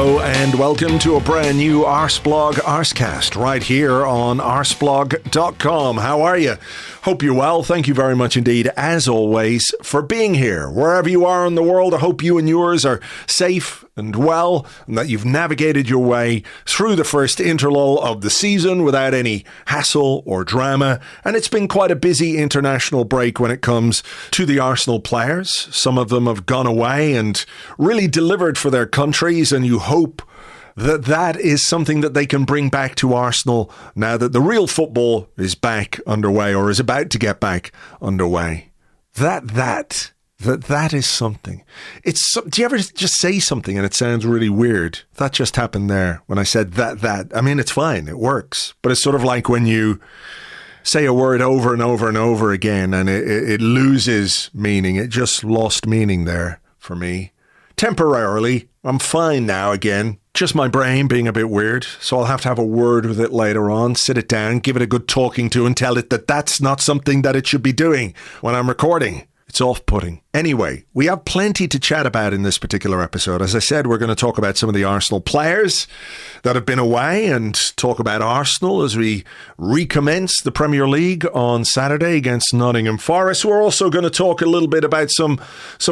Hello and welcome to a brand new Arseblog Arsecast right here on arseblog.com. How are you? Hope you're well. Thank you very much indeed, as always, for being here. Wherever you are in the world, I hope you and yours are safe and well, and that you've navigated your way through the first interlull of the season without any hassle or drama. And it's been quite a busy international break when it comes to the Arsenal players. Some of them have gone away and really delivered for their countries, and you hope that is something that they can bring back to Arsenal now that the real football is back underway, or is about to get back underway. That is something. Do you ever just say something and it sounds really weird? That just happened there when I said that. I mean, it's fine. It works. But it's sort of like when you say a word over and over and over again and it loses meaning. It just lost meaning there for me. Temporarily. I'm fine now again. Just my brain being a bit weird. So I'll have to have a word with it later on. Sit it down, give it a good talking to and tell it that that's not something that it should be doing when I'm recording. It's off-putting. Anyway, we have plenty to chat about in this particular episode. As I said, we're going to talk about some of the Arsenal players that have been away and talk about Arsenal as we recommence the Premier League on Saturday against Nottingham Forest. We're also going to talk a little bit about some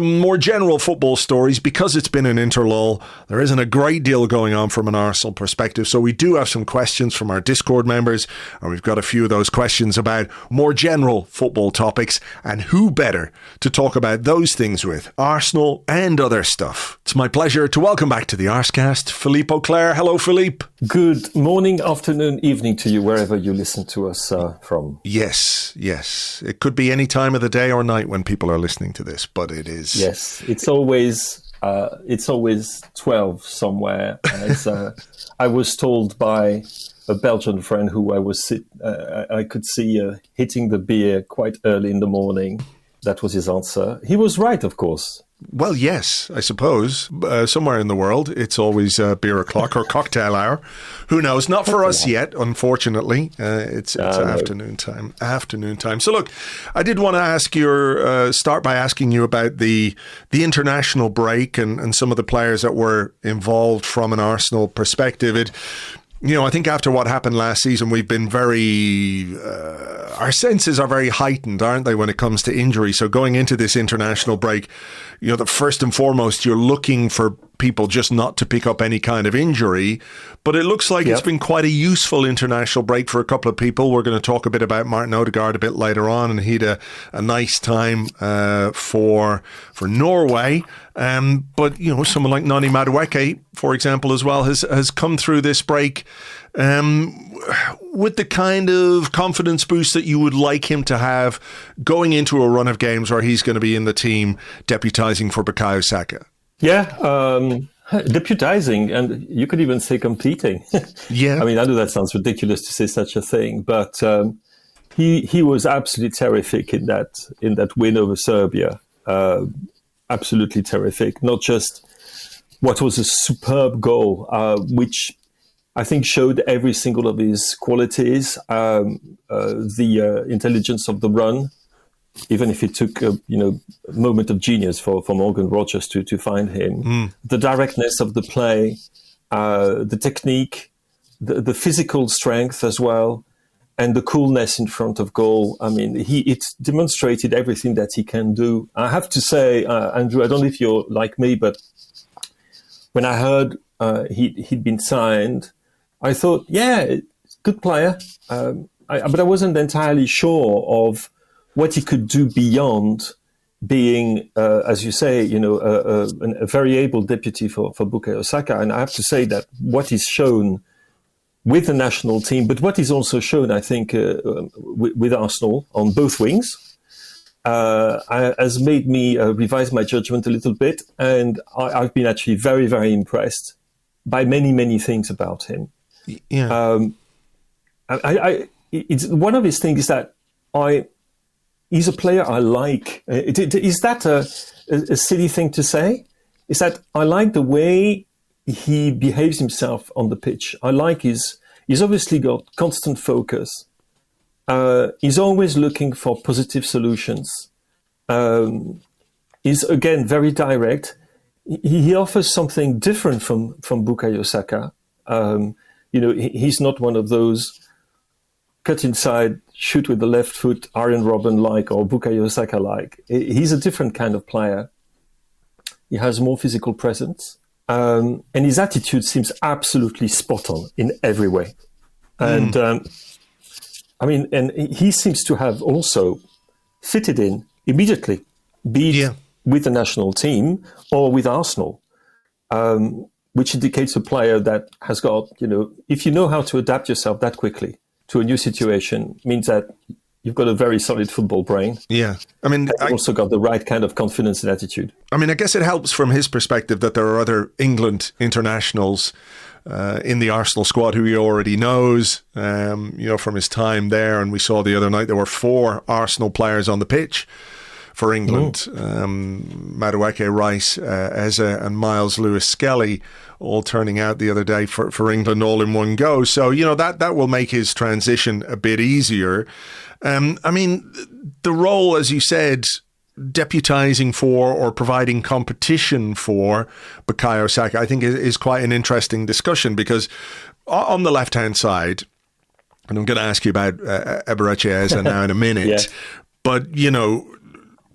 more general football stories because it's been an interlull. There isn't a great deal going on from an Arsenal perspective, so we do have some questions from our Discord members, and we've got a few of those questions about more general football topics, and who better to talk about those things with, Arsenal and other stuff. It's my pleasure to welcome back to the Arsecast, Philippe Auclair. Hello, Philippe. Good morning, afternoon, evening to you, wherever you listen to us from. Yes. It could be any time of the day or night when people are listening to this, but it is. Yes, it's always 12 somewhere. As I was told by a Belgian friend who I could see hitting the beer quite early in the morning. That was his answer. He was right, of course. Well, yes, I suppose. Somewhere in the world, it's always beer o'clock or cocktail hour. Who knows? Not for us yet, unfortunately. It's afternoon time. So look, I did want to start by asking you about the international break and some of the players that were involved from an Arsenal perspective. I think after what happened last season, we've been our senses are very heightened, aren't they, when it comes to injury? So going into this international break, that first and foremost, you're looking for people just not to pick up any kind of injury. But it looks like It's been quite a useful international break for a couple of people. We're going to talk a bit about Martin Odegaard a bit later on, and he had a nice time for Norway. But someone like Noni Madueke, for example, as well, has come through this break with the kind of confidence boost that you would like him to have going into a run of games where he's going to be in the team deputising for Bukayo Saka. Yeah, deputizing, and you could even say completing. Yeah. I mean, I know that sounds ridiculous to say such a thing, but he was absolutely terrific in that win over Serbia. Absolutely terrific. Not just what was a superb goal, which I think showed every single of his qualities, the intelligence of the run, even if it took a moment of genius for Morgan Rogers to find him, the directness of the play, the technique, the physical strength as well, and the coolness in front of goal. I mean, it demonstrated everything that he can do. I have to say, Andrew, I don't know if you're like me, but when I heard he'd been signed, I thought, yeah, good player. But I wasn't entirely sure of what he could do beyond being, as you say, a very able deputy for Bukayo Saka. And I have to say that what he's shown with the national team, but what he's also shown, I think, with Arsenal on both wings, has made me revise my judgment a little bit. And I've been actually very, very impressed by many, many things about him. Yeah. It's one of his things is that he's a player I like. Is that a silly thing to say? Is that I like the way he behaves himself on the pitch. I like he's obviously got constant focus. He's always looking for positive solutions. He's, again, very direct. he offers something different from Bukayo Saka. He's not one of those cut inside, shoot with the left foot, Arjen Robben-like or Bukayo Saka-like. He's a different kind of player. He has more physical presence. And his attitude seems absolutely spot on in every way. And and he seems to have also fitted in immediately, be it with the national team or with Arsenal, which indicates a player that has got, if you know how to adapt yourself that quickly to a new situation, means that you've got a very solid football brain. Yeah. I mean, I also got the right kind of confidence and attitude. I mean, I guess it helps from his perspective that there are other England internationals in the Arsenal squad who he already knows, from his time there. And we saw the other night there were 4 Arsenal players on the pitch for England. Madueke, Rice, Eze and Miles Lewis-Skelly all turning out the other day for England all in one go. So, that will make his transition a bit easier. I mean, the role, as you said, deputizing for or providing competition for Bukayo Saka, I think is quite an interesting discussion, because on the left-hand side, and I'm going to ask you about Eberechi Eze now in a minute, but,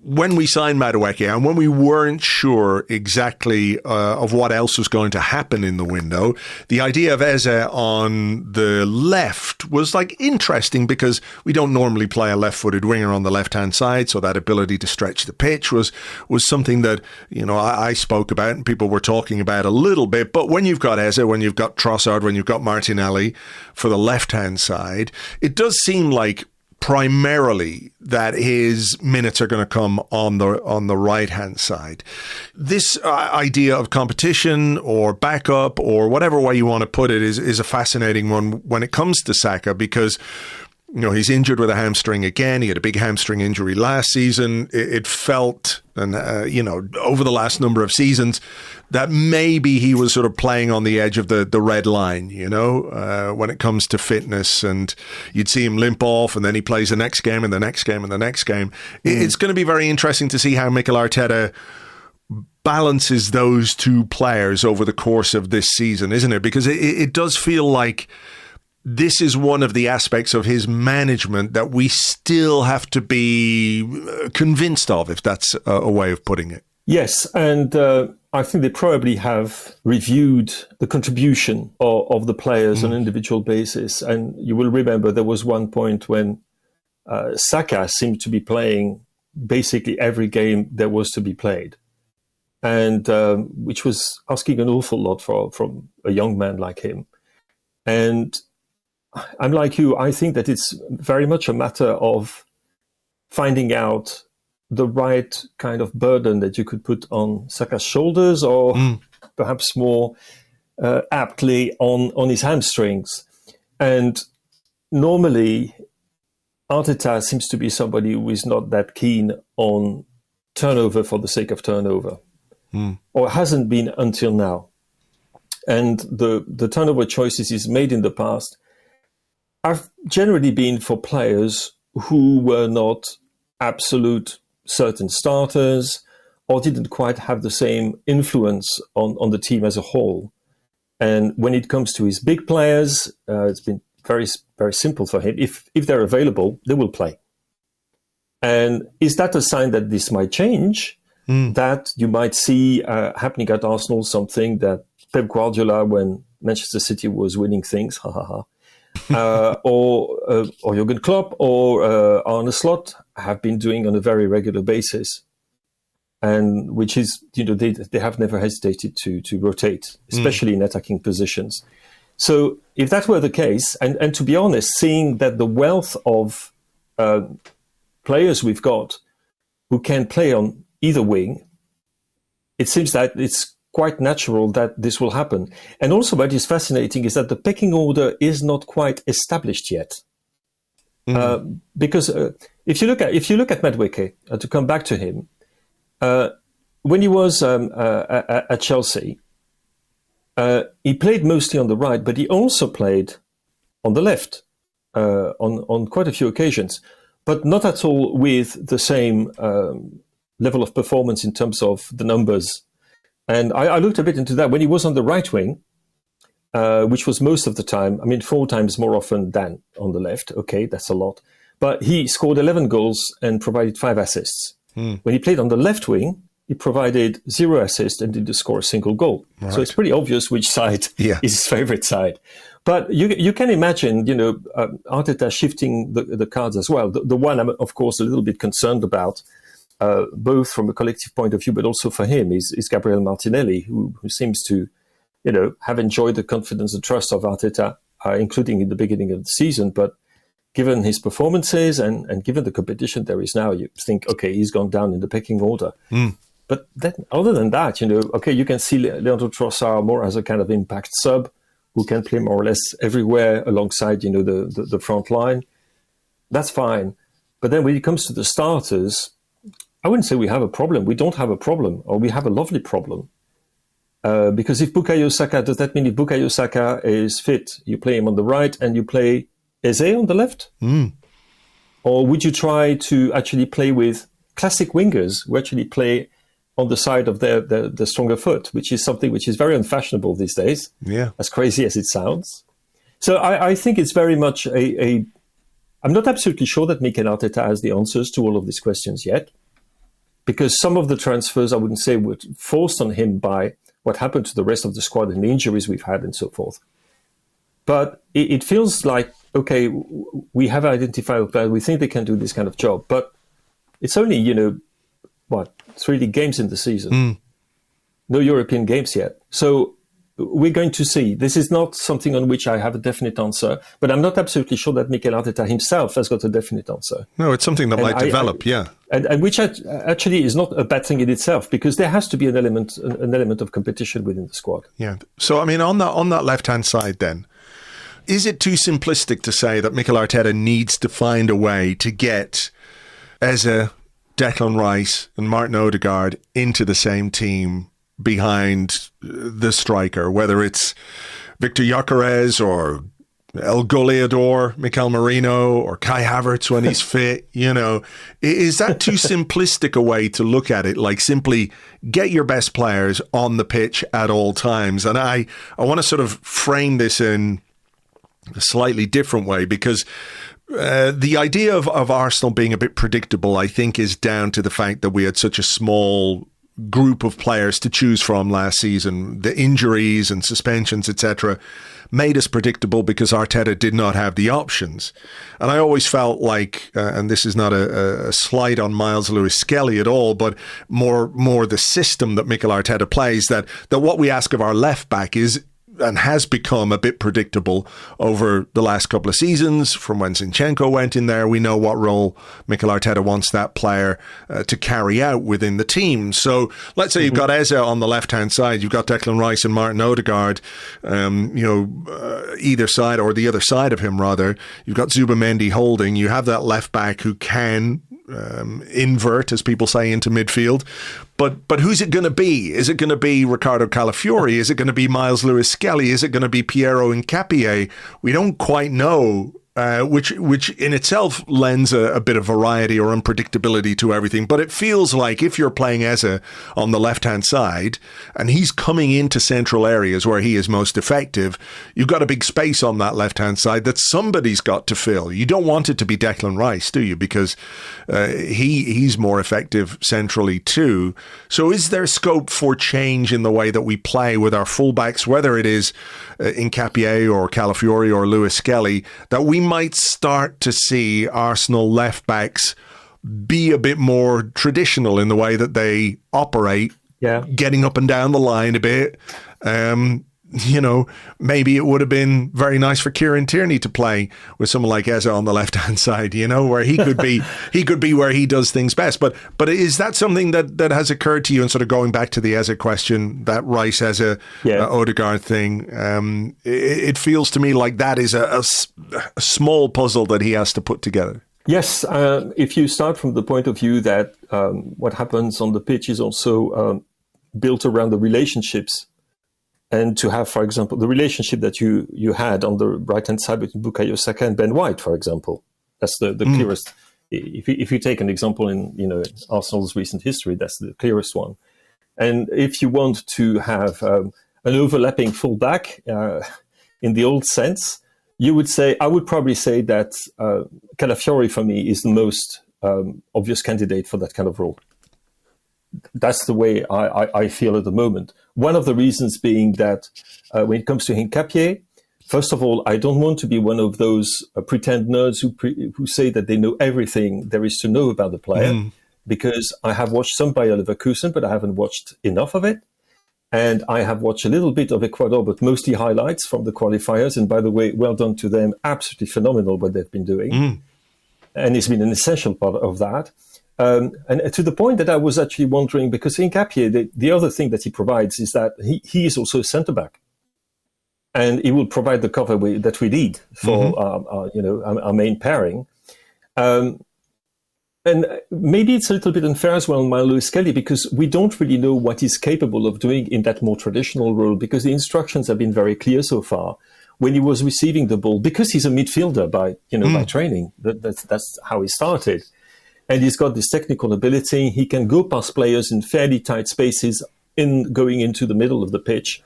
when we signed Madueke and when we weren't sure exactly of what else was going to happen in the window, the idea of Eze on the left was interesting, because we don't normally play a left-footed winger on the left-hand side. So that ability to stretch the pitch was something that, I spoke about and people were talking about a little bit. But when you've got Eze, when you've got Trossard, when you've got Martinelli for the left-hand side, it does seem like primarily that his minutes are going to come on the right hand side. This idea of competition or backup or whatever way you want to put it is a fascinating one when it comes to Saka, because he's injured with a hamstring again. He had a big hamstring injury last season. It felt, and over the last number of seasons, that maybe he was sort of playing on the edge of the red line, when it comes to fitness. And you'd see him limp off, and then he plays the next game and the next game and the next game. It's going to be very interesting to see how Mikel Arteta balances those two players over the course of this season, isn't it? Because it does feel like this is one of the aspects of his management that we still have to be convinced of, if that's a way of putting it. Yes, and I think they probably have reviewed the contribution of the players on an individual basis. And you will remember there was one point when Saka seemed to be playing basically every game there was to be played, and which was asking an awful lot from a young man like him. And I'm like you, I think that it's very much a matter of finding out the right kind of burden that you could put on Saka's shoulders, or perhaps more aptly on his hamstrings. And normally, Arteta seems to be somebody who is not that keen on turnover for the sake of turnover, or hasn't been until now. And the turnover choices he's made in the past have generally been for players who were not absolute certain starters, or didn't quite have the same influence on the team as a whole. And when it comes to his big players, it's been very, very simple for him. If they're available, they will play. And is that a sign that this might change? That you might see happening at Arsenal, something that Pep Guardiola, when Manchester City was winning things, or Jurgen Klopp or Arne Slot have been doing on a very regular basis, and which is, they have never hesitated to rotate, especially in attacking positions. So if that were the case, and to be honest, seeing that the wealth of players we've got who can play on either wing, it seems that it's quite natural that this will happen. And also what is fascinating is that the pecking order is not quite established yet. Because if you look at Madueke, to come back to him, when he was at Chelsea, he played mostly on the right, but he also played on the left on quite a few occasions, but not at all with the same level of performance in terms of the numbers And I looked a bit into that. When he was on the right wing, which was most of the time, 4 times more often than on the left. Okay, that's a lot. But he scored 11 goals and provided 5 assists. When he played on the left wing, he provided 0 assists and didn't score a single goal. Right. So it's pretty obvious which side is his favorite side. But you can imagine, Arteta shifting the cards as well. The one I'm, of course, a little bit concerned about, both from a collective point of view, but also for him, is Gabriel Martinelli, who seems to, have enjoyed the confidence and trust of Arteta, including in the beginning of the season. But given his performances and given the competition there is now, you think, okay, he's gone down in the pecking order. But then, other than that, you can see Leandro Trossard more as a kind of impact sub who can play more or less everywhere alongside, the front line. That's fine. But then when it comes to the starters, I wouldn't say we have a problem. We don't have a problem, or we have a lovely problem. Because if Bukayo Saka, does that mean if Bukayo Saka is fit, you play him on the right and you play Eze on the left? Or would you try to actually play with classic wingers who actually play on the side of the stronger foot, which is something which is very unfashionable these days, as crazy as it sounds. So I think it's very much I'm not absolutely sure that Mikel Arteta has the answers to all of these questions yet, because some of the transfers, I wouldn't say, were forced on him by what happened to the rest of the squad and the injuries we've had and so forth. But it feels like, okay, we have identified that we think they can do this kind of job, but it's only, 3 league games in the season. No European games yet. So we're going to see. This is not something on which I have a definite answer, but I'm not absolutely sure that Mikel Arteta himself has got a definite answer. No, it's something that might develop, And which actually is not a bad thing in itself, because there has to be an element of competition within the squad. Yeah. So, on that left-hand side then, is it too simplistic to say that Mikel Arteta needs to find a way to get Eze, Declan Rice and Martin Odegaard into the same team behind the striker, whether it's Victor Gyökeres or El Goleador, Mikel Merino, or Kai Havertz when he's fit? Is that too simplistic a way to look at it? Like, simply get your best players on the pitch at all times. And I want to sort of frame this in a slightly different way, because the idea of Arsenal being a bit predictable, I think, is down to the fact that we had such a small group of players to choose from last season. The injuries and suspensions, etc., made us predictable because Arteta did not have the options. And I always felt like, and this is not a slight on Miles Lewis-Skelly at all, but more the system that Mikel Arteta plays, that what we ask of our left back is and has become a bit predictable over the last couple of seasons. From when Zinchenko went in there, we know what role Mikel Arteta wants that player to carry out within the team. So let's say you've got Eze on the left-hand side, you've got Declan Rice and Martin Odegaard, either side, or the other side of him rather. You've got Zubimendi holding. You have that left-back who can invert, as people say, into midfield. But who's it going to be? Is it going to be Ricardo Calafiori? Is it going to be Miles Lewis-Skelly? Is it going to be Piero Hincapié? We don't quite know, which in itself lends a bit of variety or unpredictability to everything. But it feels like if you're playing Eze on the left-hand side and he's coming into central areas where he is most effective, you've got a big space on that left-hand side that somebody's got to fill. You don't want it to be Declan Rice, do you? Because he's more effective centrally too. So is there scope for change in the way that we play with our fullbacks, whether it is Hincapié or Calafiori or Lewis-Skelly, that we might start to see Arsenal left backs be a bit more traditional in the way that they operate, getting up and down the line a bit? Maybe it would have been very nice for Kieran Tierney to play with someone like Eze on the left-hand side, where he could be where he does things best. But is that something that has occurred to you? And sort of going back to the Eze question, that Rice Eze Odegaard thing, it feels to me like that is a small puzzle that he has to put together. Yes, if you start from the point of view that what happens on the pitch is also built around the relationships. And to have, for example, the relationship that you had on the right-hand side between Bukayo Saka and Ben White, for example. That's the clearest. If you take an example in Arsenal's recent history, that's the clearest one. And if you want to have an overlapping fullback in the old sense, I would probably say that Calafiori for me is the most obvious candidate for that kind of role. That's the way I feel at the moment. One of the reasons being that when it comes to Hincapié, first of all, I don't want to be one of those pretend nerds who say that they know everything there is to know about the player, because I have watched some Bayer Leverkusen, but I haven't watched enough of it. And I have watched a little bit of Ecuador, but mostly highlights from the qualifiers. And by the way, well done to them. Absolutely phenomenal what they've been doing. And it's been an essential part of that. And to the point that I was actually wondering, because Hincapié, the other thing that he provides is that he is also a centre-back. And he will provide the cover that we need for our main pairing. And maybe it's a little bit unfair as well on Lewis Kelly, because we don't really know what he's capable of doing in that more traditional role, because the instructions have been very clear so far. When he was receiving the ball, because he's a midfielder by training, that's how he started. And he's got this technical ability. He can go past players in fairly tight spaces going into the middle of the pitch.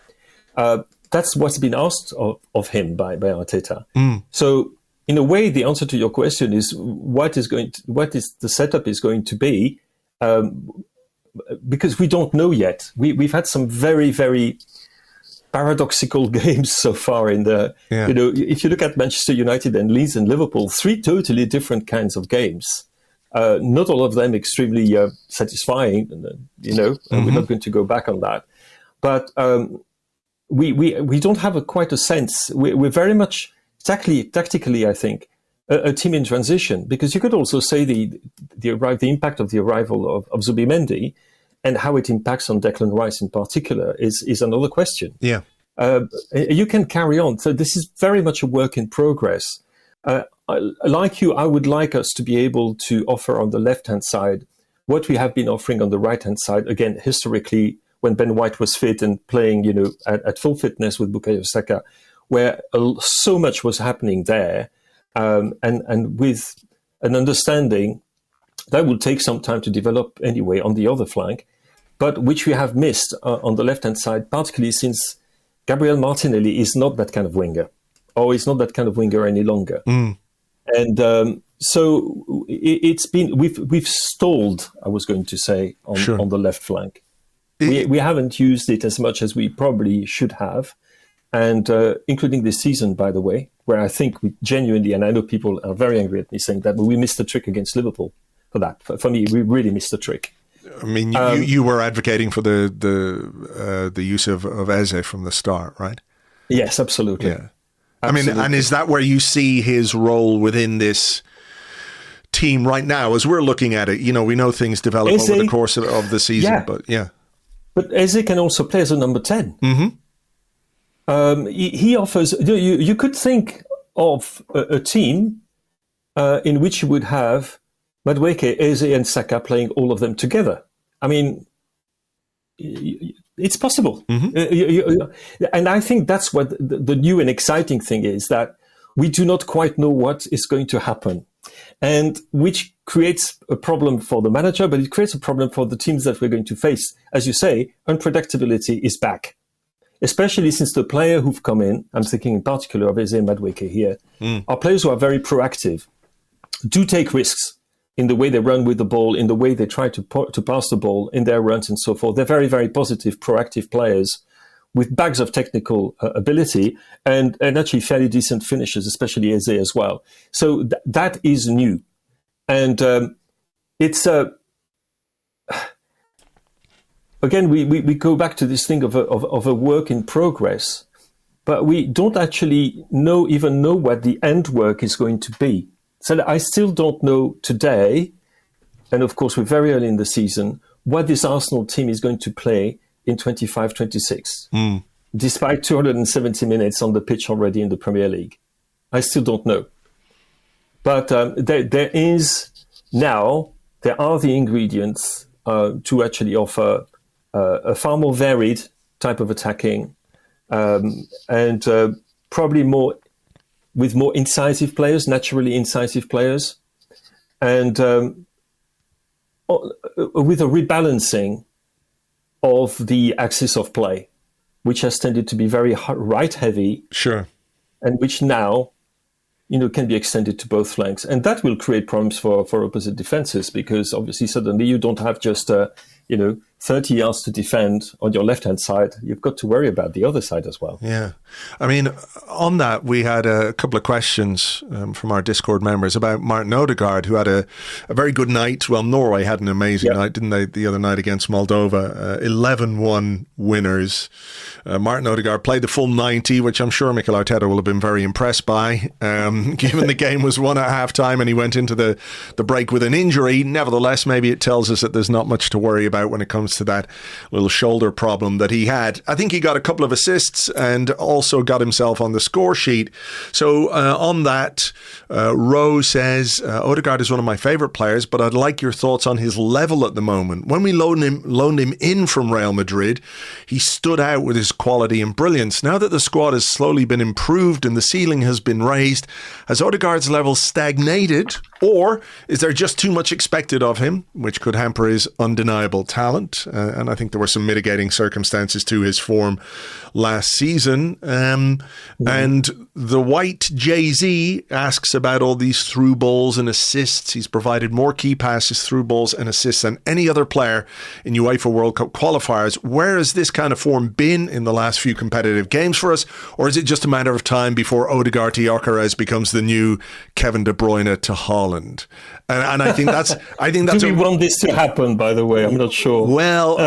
That's what's been asked of him by Arteta. So, in a way, the answer to your question is what is the setup is going to be, because we don't know yet. We've had some very, very paradoxical games so far if you look at Manchester United and Leeds and Liverpool, 3 totally different kinds of games. Not all of them extremely satisfying, and we're not going to go back on that. But we don't have quite a sense. We're very much tactically, I think, a team in transition, because you could also say the impact of the arrival of Zubimendi and how it impacts on Declan Rice in particular is another question. Yeah. You can carry on. So this is very much a work in progress. Like you, I would like us to be able to offer on the left-hand side what we have been offering on the right-hand side. Again, historically, when Ben White was fit and playing, at full fitness with Bukayo Saka, where so much was happening there, and with an understanding that will take some time to develop anyway on the other flank, but which we have missed on the left-hand side, particularly since Gabriel Martinelli is not that kind of winger, or is not that kind of winger any longer. And so it's been we've stalled, I was going to say, on the left flank. We haven't used it as much as we probably should have. And including this season, by the way, where I think we genuinely, and I know people are very angry at me saying that, but we missed the trick against Liverpool for that. For me, we really missed the trick. I mean, you were advocating for the use of Eze from the start, right? Yes, absolutely. Yeah. Absolutely. I mean, and is that where you see his role within this team right now? As we're looking at it, we know things develop over the course of the season, but yeah. But Eze can also play as a number 10. He offers. You could think of a team in which you would have Madueke, Eze, and Saka playing all of them together. I mean, it's possible, and I think that's what the new and exciting thing is, that we do not quite know what is going to happen, and which creates a problem for the manager, but it creates a problem for the teams that we're going to face. As you say, unpredictability is back. Especially since the player who've come in, I'm thinking in particular of Eze and Madueke here, are players who are very proactive, do take risks in the way they run with the ball, in the way they try to pass the ball, in their runs and so forth. They're very, very positive, proactive players with bags of technical ability and actually fairly decent finishes, especially Eze as well. So that is new. And it's again, we go back to this thing of a work in progress, but we don't actually even know what the end work is going to be. So I still don't know today, and of course we're very early in the season, what this Arsenal team is going to play in 25-26, despite 270 minutes on the pitch already in the Premier League. I still don't know. But there are the ingredients to actually offer a far more varied type of attacking, and probably with more incisive players, naturally incisive players, and with a rebalancing of the axis of play, which has tended to be very right heavy. Sure. And which now, can be extended to both flanks. And that will create problems for opposite defenses, because obviously suddenly you don't have just, 30 yards to defend on your left-hand side. You've got to worry about the other side as well. Yeah. I mean, on that, we had a couple of questions from our Discord members about Martin Odegaard, who had a very good night. Well, Norway had an amazing night, didn't they, the other night against Moldova? 11-1 winners. Martin Odegaard played the full 90, which I'm sure Mikel Arteta will have been very impressed by, given the game was won at half-time and he went into the break with an injury. Nevertheless, maybe it tells us that there's not much to worry about when it comes to that little shoulder problem that he had. I think he got a couple of assists and also got himself on the score sheet. So on that, Rose says, Odegaard is one of my favourite players, but I'd like your thoughts on his level at the moment. When we loaned him in from Real Madrid, he stood out with his quality and brilliance. Now that the squad has slowly been improved and the ceiling has been raised, has Odegaard's level stagnated, or is there just too much expected of him, which could hamper his undeniable talent? And I think there were some mitigating circumstances to his form last season. And the White Jay-Z asks about all these through balls and assists. He's provided more key passes, through balls and assists than any other player in UEFA World Cup qualifiers. Where has this kind of form been in the last few competitive games for us? Or is it just a matter of time before Odegaard to Gyökeres becomes the new Kevin De Bruyne to Haaland? And I think that's Do we want this to happen, by the way? I'm not sure. Well,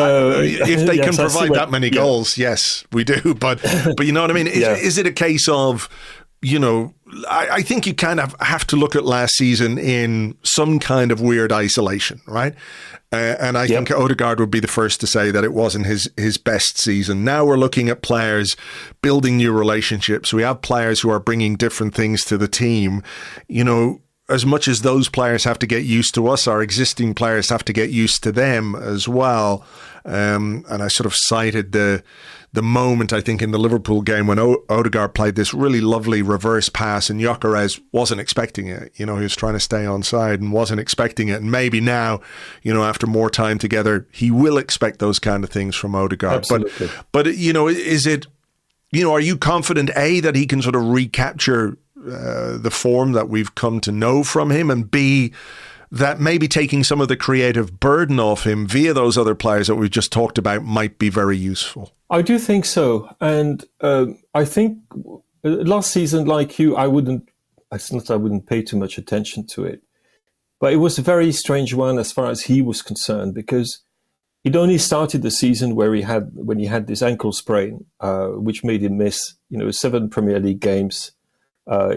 if they can provide that many goals, yes, we do. But you know what I mean? Is it a case of, I think you kind of have to look at last season in some kind of weird isolation, right? And I think Odegaard would be the first to say that it wasn't his best season. Now we're looking at players building new relationships. We have players who are bringing different things to the team. As much as those players have to get used to us, our existing players have to get used to them as well. And I sort of cited the moment, I think, in the Liverpool game when Odegaard played this really lovely reverse pass and Gyökeres wasn't expecting it. He was trying to stay onside and wasn't expecting it. And maybe now, after more time together, he will expect those kind of things from Odegaard. Absolutely. But is it, are you confident, A, that he can sort of recapture the form that we've come to know from him, and B, that maybe taking some of the creative burden off him via those other players that we've just talked about might be very useful? I do think so. And I think last season, like you, it's not that I wouldn't pay too much attention to it, but it was a very strange one as far as he was concerned, because it only started the season when he had this ankle sprain, which made him miss, 7 Premier League games.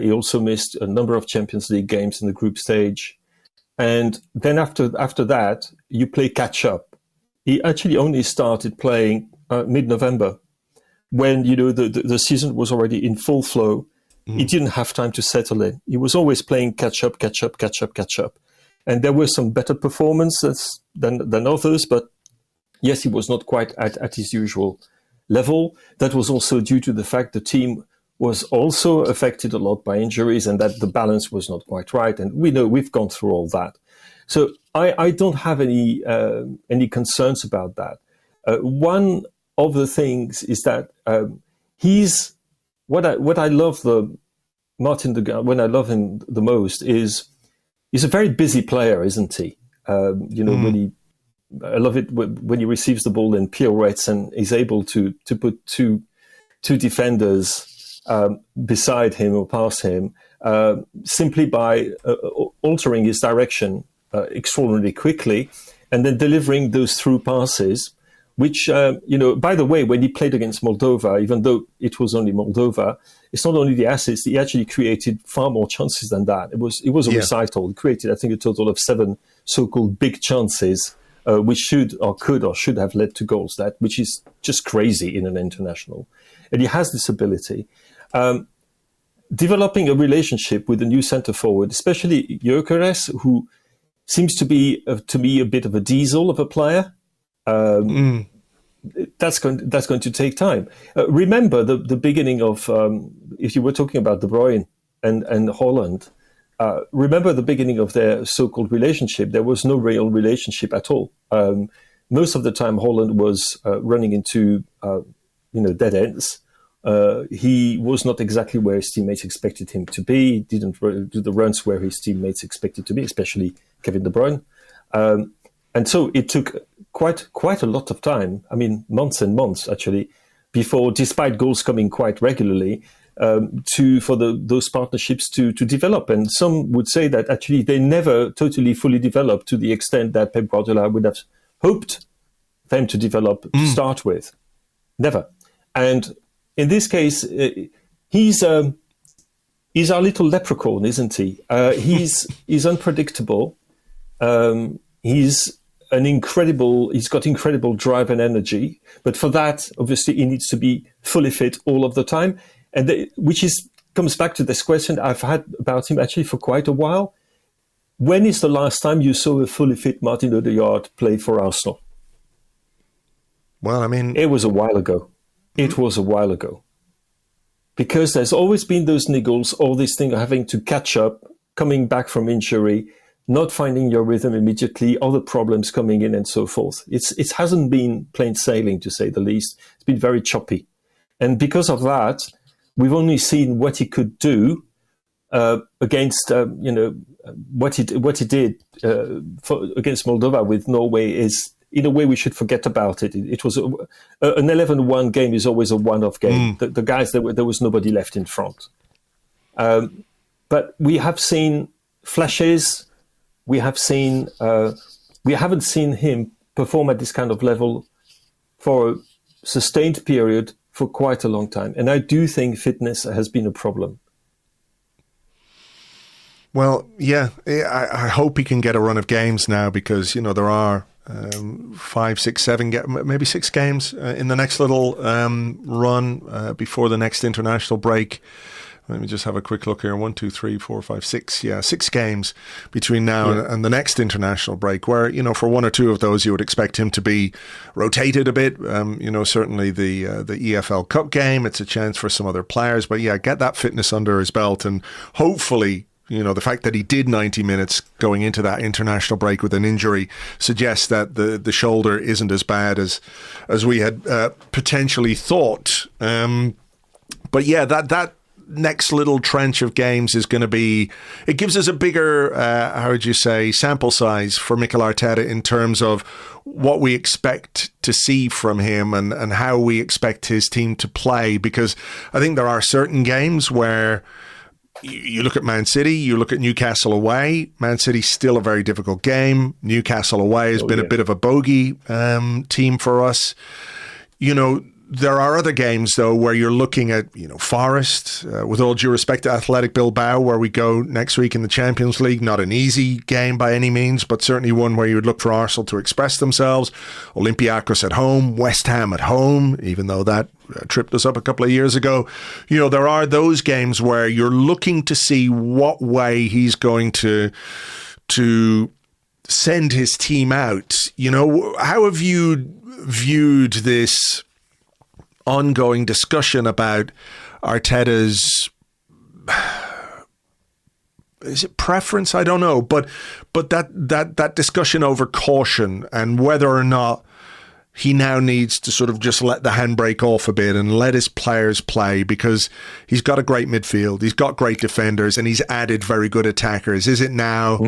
He also missed a number of Champions League games in the group stage. And then after that, you play catch up. He actually only started playing mid-November, when, the season was already in full flow. He didn't have time to settle in. He was always playing catch up. And there were some better performances than others, but yes, he was not quite at his usual level. That was also due to the fact the team was also affected a lot by injuries and that the balance was not quite right. And we know we've gone through all that. So I don't have any concerns about that. One of the things is that he's what I love Martin Odegaard, when I love him the most, is he's a very busy player, isn't he? When I love it when he receives the ball in pirouettes and is able to put two defenders beside him or past him, simply by altering his direction extraordinarily quickly, and then delivering those through passes, which, by the way, when he played against Moldova, even though it was only Moldova, it's not only the assist, he actually created far more chances than that. It was a recital. He created, I think, a total of 7 so-called big chances, which should have led to goals, which is just crazy in an international. And he has this ability. Developing a relationship with a new centre forward, especially Gyökeres, who seems to be, to me, a bit of a diesel of a player. That's going to take time. Remember the beginning of, if you were talking about De Bruyne and Holland, remember the beginning of their so-called relationship. There was no real relationship at all. most of the time Holland was running into dead ends. He was not exactly where his teammates expected him to be. He didn't do the runs where his teammates expected to be, especially Kevin De Bruyne. And so it took quite a lot of time, I mean, months and months, actually, before, despite goals coming quite regularly, for those partnerships to develop. And some would say that actually they never totally fully developed to the extent that Pep Guardiola would have hoped them to develop to start with. Never. And in this case, he's our little leprechaun, isn't he? He's unpredictable. He's got incredible drive and energy. But for that, obviously, he needs to be fully fit all of the time. And comes back to this question I've had about him actually for quite a while. When is the last time you saw a fully fit Martin Odegaard play for Arsenal? Well, I mean, it was a while ago. Because there's always been those niggles, all this thing of having to catch up, coming back from injury, not finding your rhythm immediately, other problems coming in and so forth. It hasn't been plain sailing, to say the least. It's been very choppy. And because of that, we've only seen what he could do against, what he did against Moldova with Norway is, in a way, we should forget about it. It was an 11-1 game is always a one-off game. The guys, there was nobody left in front. But we have seen flashes. We haven't seen him perform at this kind of level for a sustained period for quite a long time. And I do think fitness has been a problem. Well, yeah, I hope he can get a run of games now because, there are 5, 6, 7, maybe 6 games in the next little run before the next international break. Let me just have a quick look here. 1, 2, 3, 4, 5, 6. Yeah, 6 games between now and the next international break where, for 1 or 2 of those, you would expect him to be rotated a bit. Certainly the EFL Cup game, it's a chance for some other players. But yeah, get that fitness under his belt and hopefully, the fact that he did 90 minutes going into that international break with an injury suggests that the shoulder isn't as bad as we had potentially thought. But yeah, that next little trench of games is going to be, it gives us a bigger, sample size for Mikel Arteta in terms of what we expect to see from him and how we expect his team to play. Because I think there are certain games where you look at Man City, you look at Newcastle away. Man City's still a very difficult game. Newcastle away has been a bit of a bogey team for us. There are other games, though, where you're looking at, Forest, with all due respect to Athletic Bilbao, where we go next week in the Champions League. Not an easy game by any means, but certainly one where you would look for Arsenal to express themselves. Olympiacos at home, West Ham at home, even though that tripped us up a couple of years ago. There are those games where you're looking to see what way he's going to send his team out. How have you viewed this ongoing discussion about Arteta's, is it preference? I don't know, but that discussion over caution and whether or not he now needs to sort of just let the handbrake off a bit and let his players play because he's got a great midfield, he's got great defenders, and he's added very good attackers. Is it now,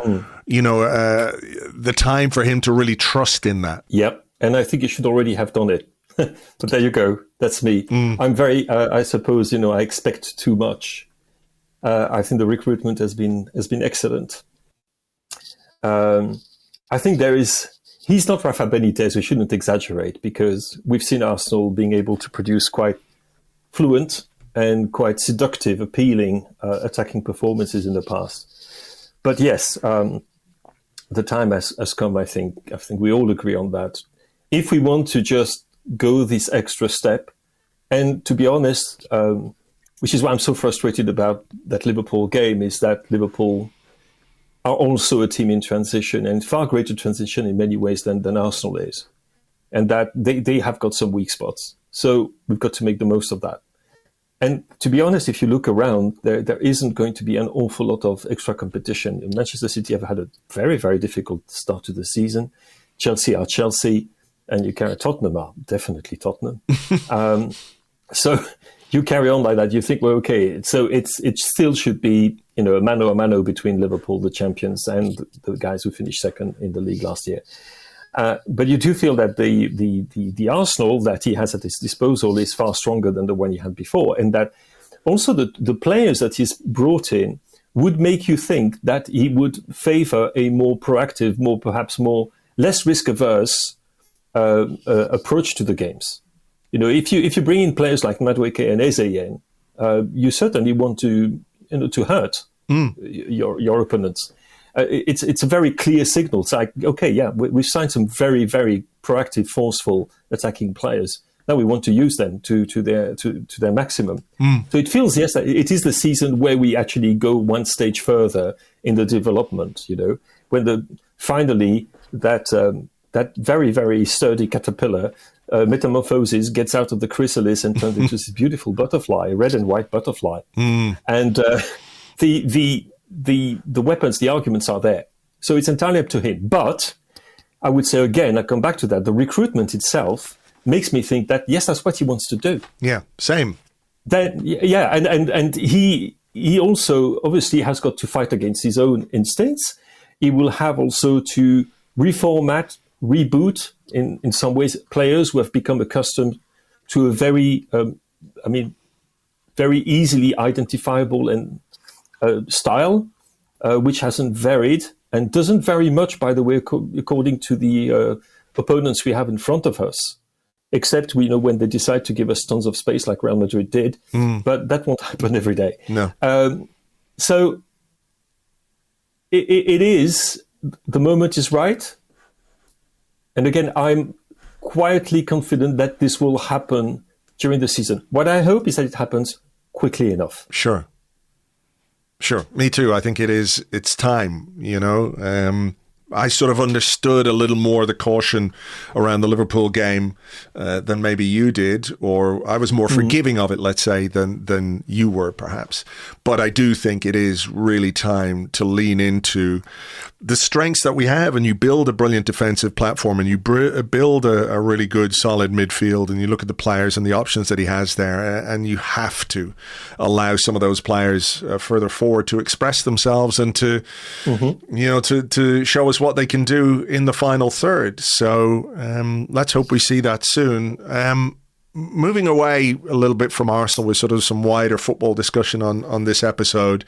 the time for him to really trust in that? Yep, and I think he should already have done it. But there you go. That's me. I'm very, I suppose, I expect too much. I think the recruitment has been excellent. I think he's not Rafa Benitez. We shouldn't exaggerate because we've seen Arsenal being able to produce quite fluent and quite seductive, appealing attacking performances in the past. But yes, the time has come. I think we all agree on that. If we want to just go this extra step, and to be honest, which is why I'm so frustrated about that Liverpool game, is that Liverpool are also a team in transition, and far greater transition in many ways than Arsenal is, and that they have got some weak spots. So we've got to make the most of that. And to be honest, if you look around, there isn't going to be an awful lot of extra competition. Manchester City have had a very, very difficult start to the season. Chelsea are Chelsea. and you carry Tottenham are definitely Tottenham. So you carry on like that. You think, well, okay, so it still should be, a mano a mano between Liverpool, the champions, and the guys who finished second in the league last year. But you do feel that the Arsenal that he has at his disposal is far stronger than the one he had before, and that also the players that he's brought in would make you think that he would favour a more proactive, less risk averse approach to the games. If you bring in players like Madueke and Eze in, you certainly want to hurt your opponents. It's a very clear signal. It's like, okay, yeah, we've signed some very, very proactive, forceful, attacking players. Now we want to use them to their maximum. So it feels, yes, it is the season where we actually go one stage further in the development. When finally that very, very sturdy caterpillar metamorphoses, gets out of the chrysalis and turns into this beautiful butterfly, a red and white butterfly. And the weapons, the arguments are there. So it's entirely up to him. But I would say again, I come back to that, the recruitment itself makes me think that, yes, that's what he wants to do. Yeah, same. Then, yeah, and he also obviously has got to fight against his own instincts. He will have also to reformat, reboot, in some ways, players who have become accustomed to a very, very easily identifiable and style, which hasn't varied and doesn't vary much, by the way, according to the opponents we have in front of us. Except when they decide to give us tons of space, like Real Madrid did, but that won't happen every day. No. So it is, the moment is right. And again, I'm quietly confident that this will happen during the season. What I hope is that it happens quickly enough. Sure. Me too. I think it's time, I sort of understood a little more the caution around the Liverpool game than maybe you did, or I was more forgiving of it, let's say, than you were perhaps. But I do think it is really time to lean into the strengths that we have, and you build a brilliant defensive platform, and you build a really good, solid midfield, and you look at the players and the options that he has there, and you have to allow some of those players further forward to express themselves and to, to show us what they can do in the final third. So let's hope we see that soon. Moving away a little bit from Arsenal with sort of some wider football discussion on this episode,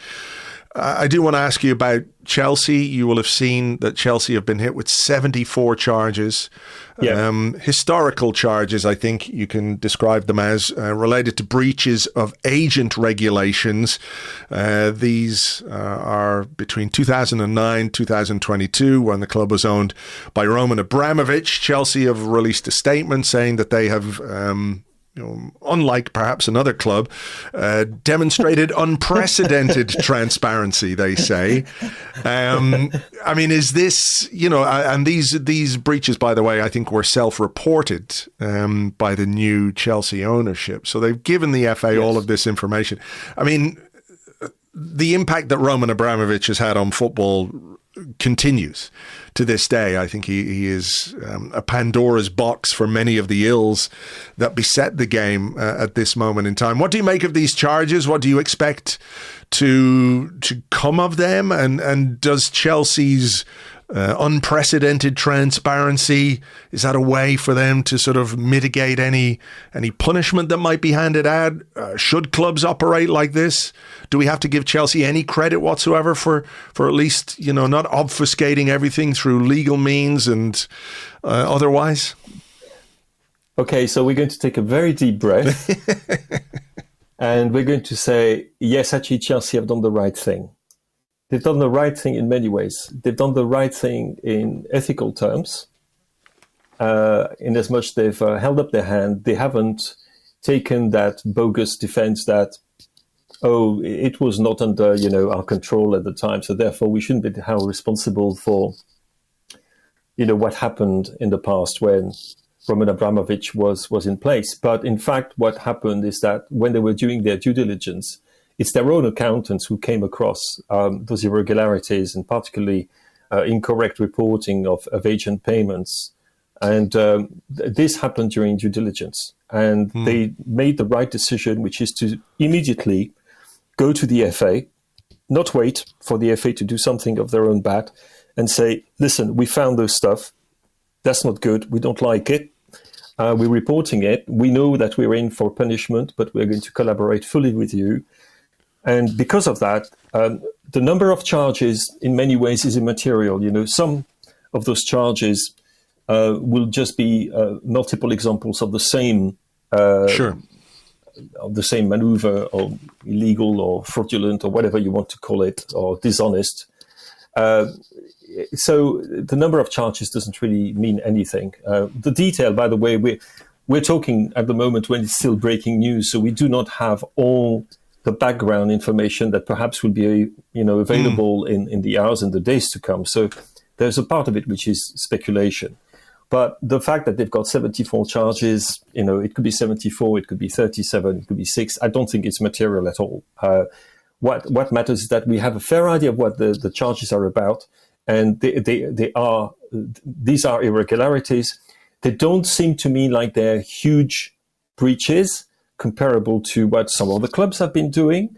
I do want to ask you about Chelsea. You will have seen that Chelsea have been hit with 74 charges. Historical charges, I think you can describe them as, related to breaches of agent regulations. These are between 2009 2022, when the club was owned by Roman Abramovich. Chelsea have released a statement saying that they have unlike perhaps another club, demonstrated unprecedented transparency, they say. Is this, and these breaches, by the way, I think were self-reported by the new Chelsea ownership. So they've given the FA all of this information. The impact that Roman Abramovich has had on football continues to this day. I think he is a Pandora's box for many of the ills that beset the game at this moment in time. What do you make of these charges? What do you expect to come of them? And does Chelsea's unprecedented transparency, is that a way for them to sort of mitigate any punishment that might be handed out? Should clubs operate like this? Do we have to give Chelsea any credit whatsoever for at least, not obfuscating everything through legal means and otherwise? Okay, so we're going to take a very deep breath and we're going to say, yes, actually, Chelsea have done the right thing. They've done the right thing in many ways. They've done the right thing in ethical terms, in as much they've held up their hand. They haven't taken that bogus defense that, it was not under, our control at the time, so therefore we shouldn't be held responsible for, what happened in the past when Roman Abramovich was in place. But in fact, what happened is that when they were doing their due diligence, it's their own accountants who came across those irregularities, and particularly incorrect reporting of agent payments And this happened during due diligence. And they made the right decision, which is to immediately go to the FA, not wait for the FA to do something of their own bat, and say, listen, we found this stuff. That's not good. We don't like it. We're reporting it. We know that we're in for punishment, but we're going to collaborate fully with you. And because of that, the number of charges in many ways is immaterial. You know, some of those charges will just be multiple examples of the same of the same maneuver, or illegal or fraudulent or whatever you want to call it, or dishonest. So the number of charges doesn't really mean anything. The detail, by the way, we're talking at the moment when it's still breaking news, so we do not have all the background information that perhaps will be available in the hours and the days to come. So there's a part of it which is speculation. But the fact that they've got 74 charges, it could be 74, it could be 37, it could be 6. I don't think it's material at all. What matters is that we have a fair idea of what the charges are about, and these are irregularities. They don't seem to me like they're huge breaches comparable to what some other clubs have been doing.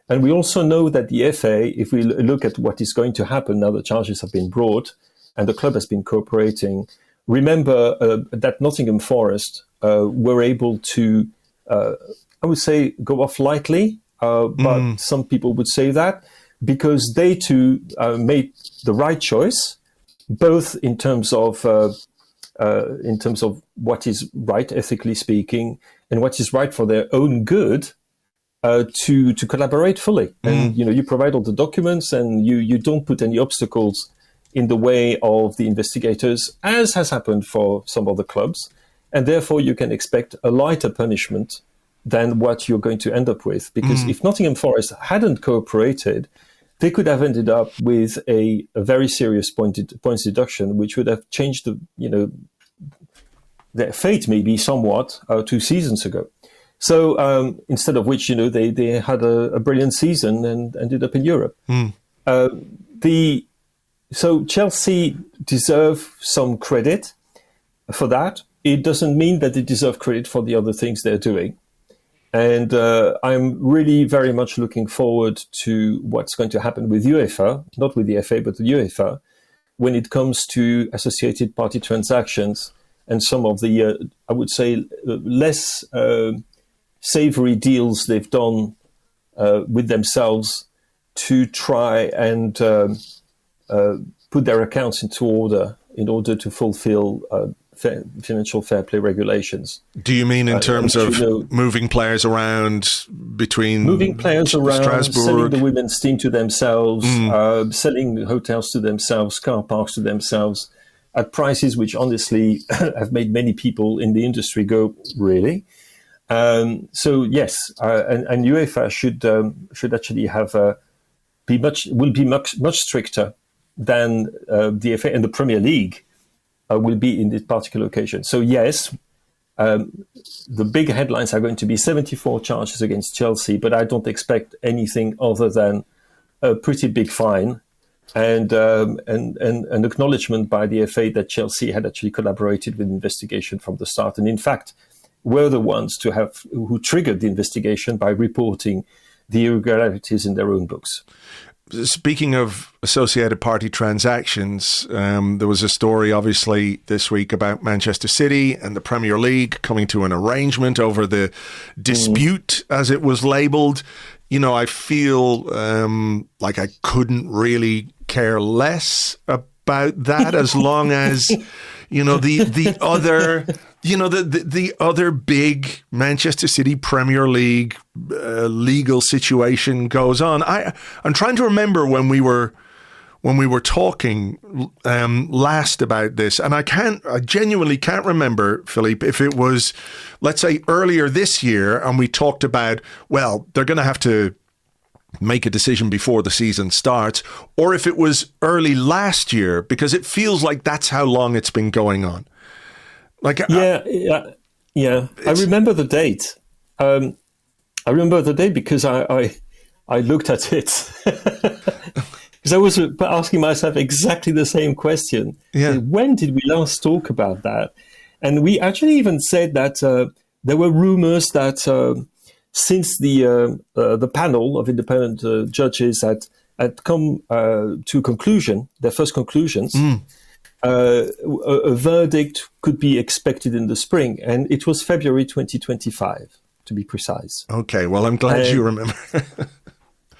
And we also know that the FA, if we look at what is going to happen now the charges have been brought and the club has been cooperating, remember that Nottingham Forest were able to, I would say, go off lightly, but some people would say that because they too made the right choice, both in terms of what is right, ethically speaking, and what is right for their own good, to collaborate fully. And you provide all the documents, and you don't put any obstacles in the way of the investigators, as has happened for some other clubs, and therefore you can expect a lighter punishment than what you're going to end up with. Because if Nottingham Forest hadn't cooperated, they could have ended up with a very serious points deduction, which would have changed their fate maybe somewhat 2 seasons ago. So instead of which, they had a brilliant season and ended up in Europe. So Chelsea deserve some credit for that. It doesn't mean that they deserve credit for the other things they're doing. And I'm really very much looking forward to what's going to happen with UEFA, not with the FA, but the UEFA, when it comes to associated party transactions and some of the, I would say, less savory deals they've done with themselves to try and put their accounts into order in order to fulfill financial fair play regulations. Do you mean in terms of moving players around between Strasbourg? Selling the women's team to themselves, selling hotels to themselves, car parks to themselves, at prices which honestly have made many people in the industry go, really? So yes, and UEFA should actually will be much stricter than the FA and the Premier League will be in this particular occasion. So yes, the big headlines are going to be 74 charges against Chelsea, but I don't expect anything other than a pretty big fine and an acknowledgement by the FA that Chelsea had actually collaborated with the investigation from the start, and in fact were the ones who triggered the investigation by reporting the irregularities in their own books. Speaking of associated party transactions, there was a story obviously this week about Manchester City and the Premier League coming to an arrangement over the dispute, as it was labelled. I feel like I couldn't really care less about that as long as, the other big Manchester City Premier League legal situation goes on. I'm trying to remember when we were talking last about this, and I genuinely can't remember, Philippe, if it was, let's say, earlier this year, and we talked about, well, they're going to have to make a decision before the season starts, or if it was early last year, because it feels like that's how long it's been going on. Yeah. I remember the date. I remember the date because I looked at it Because I was asking myself exactly the same question. Yeah. When did we last talk about that? And we actually even said that there were rumors that since the panel of independent judges had come to a conclusion, their first conclusions, a verdict could be expected in the spring. And it was February 2025, to be precise. Okay, well, I'm glad you remember.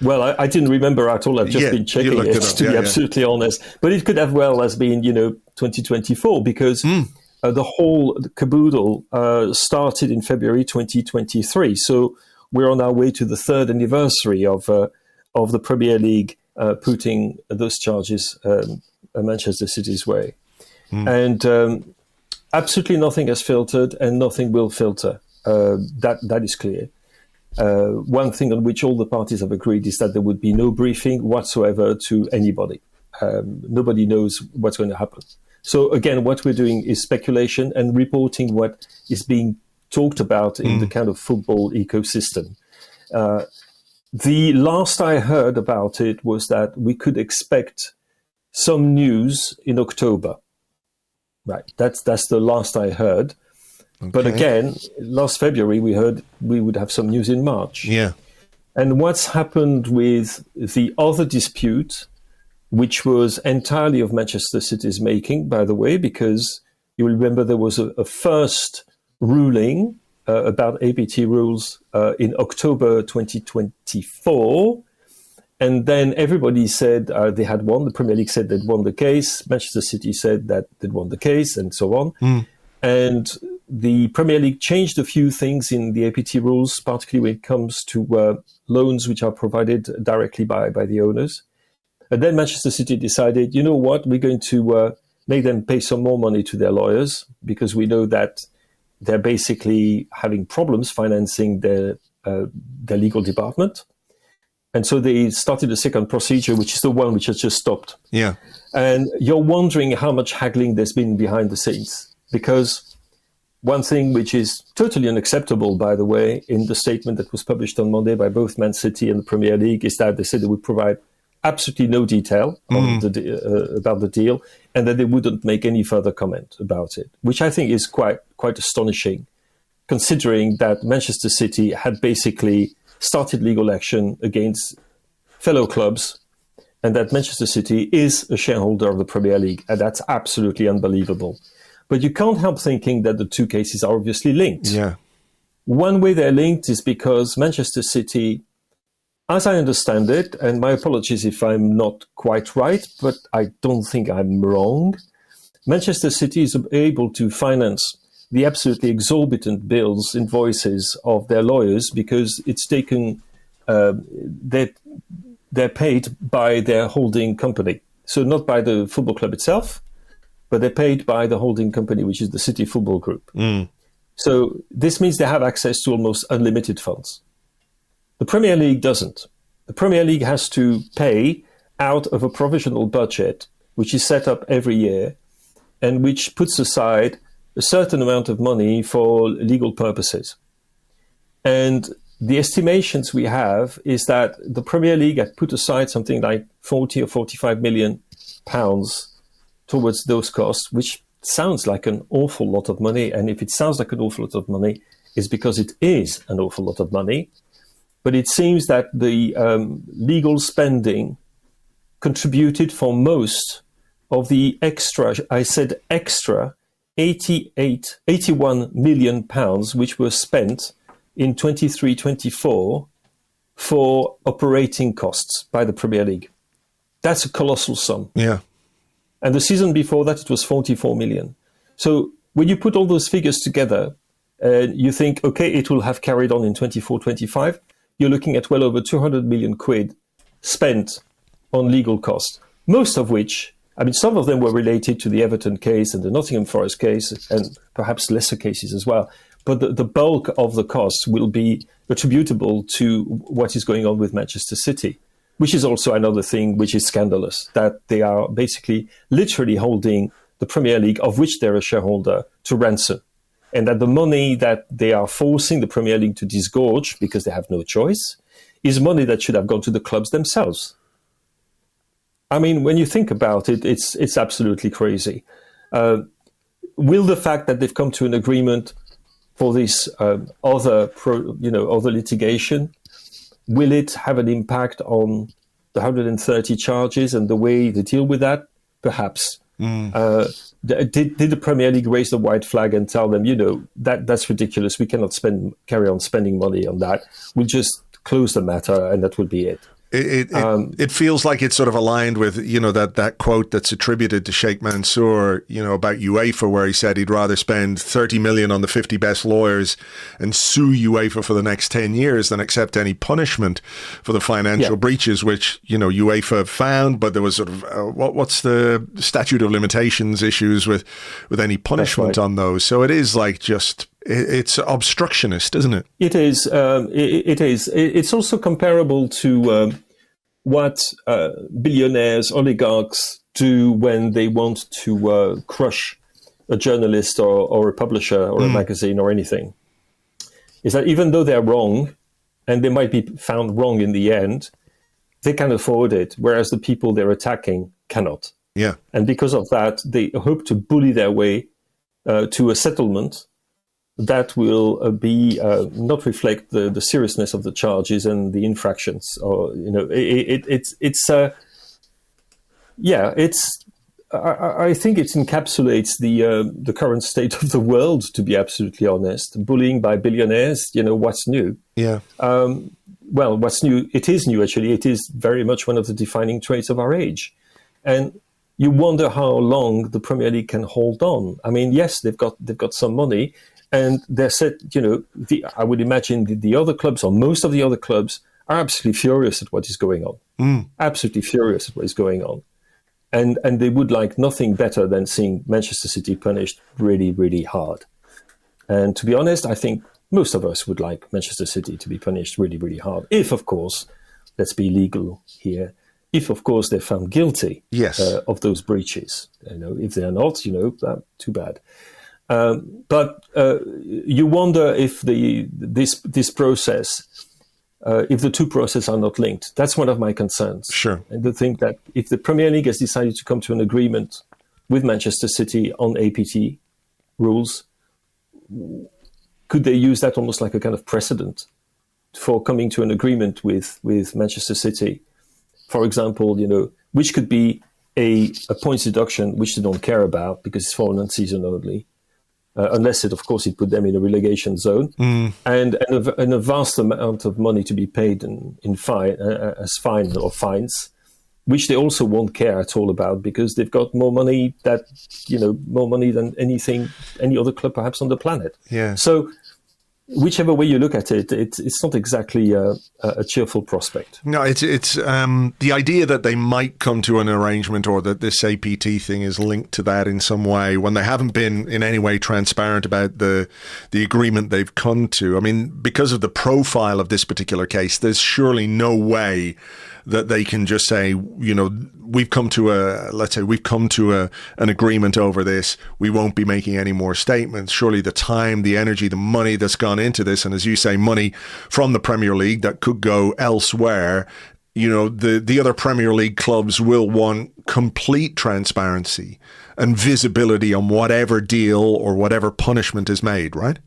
Well, I didn't remember at all. I've just been checking it, to be absolutely honest. But it could have well as been, 2024, because the whole caboodle started in February 2023. So we're on our way to the third anniversary of the Premier League putting those charges Manchester City's way. And absolutely nothing has filtered and nothing will filter. That is clear. One thing on which all the parties have agreed is that there would be no briefing whatsoever to anybody. Nobody knows what's going to happen. So again, what we're doing is speculation and reporting what is being talked about in the kind of football ecosystem. The last I heard about it was that we could expect some news in October. Right, that's the last I heard. Okay. But again, last February, we heard we would have some news in March. Yeah. And what's happened with the other dispute, which was entirely of Manchester City's making, by the way, because you remember there was a first ruling about APT rules in October 2024. And then everybody said they had won. The Premier League said they'd won the case. Manchester City said that they'd won the case, and so on. And the Premier League changed a few things in the APT rules, particularly when it comes to loans which are provided directly by the owners. And then Manchester City decided, you know what, we're going to make them pay some more money to their lawyers, because we know that they're basically having problems financing their legal department. And so they started a second procedure, which is the one which has just stopped. Yeah. And you're wondering how much haggling there's been behind the scenes. Because one thing which is totally unacceptable, by the way, in the statement that was published on Monday by both Man City and the Premier League, is that they said they would provide absolutely no detail on about the deal, and that they wouldn't make any further comment about it, which I think is quite astonishing, considering that Manchester City had basically started legal action against fellow clubs, and that Manchester City is a shareholder of the Premier League, and that's absolutely unbelievable. But you can't help thinking that the two cases are obviously linked. Yeah. One way they're linked is because Manchester City, as I understand it, and my apologies if I'm not quite right, but I don't think I'm wrong, Manchester City is able to finance the absolutely exorbitant bills, invoices of their lawyers, because it's taken, they're paid by their holding company. So not by the football club itself, but they're paid by the holding company, which is the City Football Group. So this means they have access to almost unlimited funds. The Premier League doesn't. The Premier League has to pay out of a provisional budget, which is set up every year, and which puts aside a certain amount of money for legal purposes. And the estimations we have is that the Premier League had put aside something like 40 or 45 million pounds towards those costs, which sounds like an awful lot of money. And if it sounds like an awful lot of money, it's because it is an awful lot of money. But it seems that the legal spending contributed for most of the extra, I said extra, 81 million pounds, which were spent in 23-24 for operating costs by the Premier League. That's a colossal sum. Yeah. And the season before that, it was 44 million. So when you put all those figures together, you think, okay, it will have carried on in 24-25. You're looking at well over 200 million quid spent on legal costs, most of which, I mean, some of them were related to the Everton case and the Nottingham Forest case, and perhaps lesser cases as well. But the bulk of the costs will be attributable to what is going on with Manchester City, which is also another thing which is scandalous, that they are basically literally holding the Premier League, of which they're a shareholder, to ransom. And that the money that they are forcing the Premier League to disgorge, because they have no choice, is money that should have gone to the clubs themselves. I mean, when you think about it, it's absolutely crazy. Will the fact that they've come to an agreement for this other litigation, will it have an impact on the 130 charges and the way they deal with that? Perhaps. Did the Premier League raise the white flag and tell them, that's ridiculous. We cannot carry on spending money on that. We'll just close the matter and that will be it. It feels like it's sort of aligned with, that quote that's attributed to Sheikh Mansour, about UEFA, where he said he'd rather spend 30 million on the 50 best lawyers and sue UEFA for the next 10 years than accept any punishment for the financial breaches, which, UEFA found. But there was sort of, what's the statute of limitations issues with any punishment on those. So it is like it's obstructionist, isn't it? It is. It is. It's also comparable to what billionaires, oligarchs do when they want to crush a journalist or a publisher or a magazine or anything. Is that even though they're wrong, and they might be found wrong in the end, they can afford it, whereas the people they're attacking cannot. Yeah. And because of that, they hope to bully their way to a settlement that will not reflect the seriousness of the charges and the infractions. Or I think it encapsulates the current state of the world. To be absolutely honest, bullying by billionaires. What's new? Yeah. Well, what's new? It is new actually. It is very much one of the defining traits of our age, and you wonder how long the Premier League can hold on. I mean, yes, they've got some money. And they're set, I would imagine the other clubs, or most of the other clubs, are absolutely furious at what is going on. Absolutely furious at what is going on. And they would like nothing better than seeing Manchester City punished really, really hard. And to be honest, I think most of us would like Manchester City to be punished really, really hard. If, of course, let's be legal here, if, of course, they're found guilty of those breaches. If they're not, too bad. But you wonder if this process, if the two processes are not linked. That's one of my concerns. Sure. And to think that if the Premier League has decided to come to an agreement with Manchester City on APT rules, could they use that almost like a kind of precedent for coming to an agreement with Manchester City? For example, which could be a points deduction, which they don't care about because it's for one season only. Unless it put them in a relegation zone, and a vast amount of money to be paid in fine as fine or fines, which they also won't care at all about because they've got more money than any other club perhaps on the planet. Yeah. So whichever way you look at it, it's not exactly a cheerful prospect. No, it's the idea that they might come to an arrangement or that this APT thing is linked to that in some way when they haven't been in any way transparent about the agreement they've come to. I mean, because of the profile of this particular case, there's surely no way that they can just say, we've come to an agreement over this. We won't be making any more statements. Surely the time, the energy, the money that's gone into this, and as you say, money from the Premier League that could go elsewhere, the other Premier League clubs will want complete transparency and visibility on whatever deal or whatever punishment is made, right?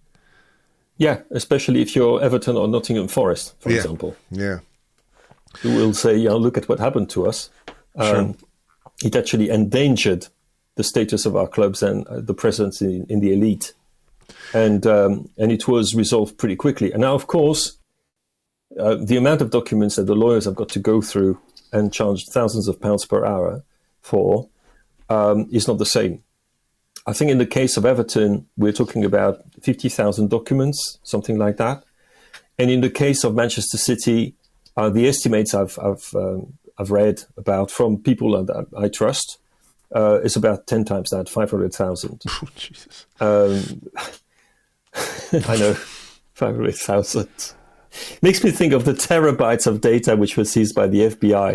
Yeah, especially if you're Everton or Nottingham Forest, for example. Yeah. Who will say, look at what happened to us. Sure. It actually endangered the status of our clubs and the presence in the elite. And it was resolved pretty quickly. And now, of course, the amount of documents that the lawyers have got to go through and charge thousands of pounds per hour for is not the same. I think in the case of Everton, we're talking about 50,000 documents, something like that. And in the case of Manchester City, the estimates I've read about from people that I trust is about 10 times that, 500,000. Oh, Jesus. I know, 500,000. Makes me think of the terabytes of data which were seized by the FBI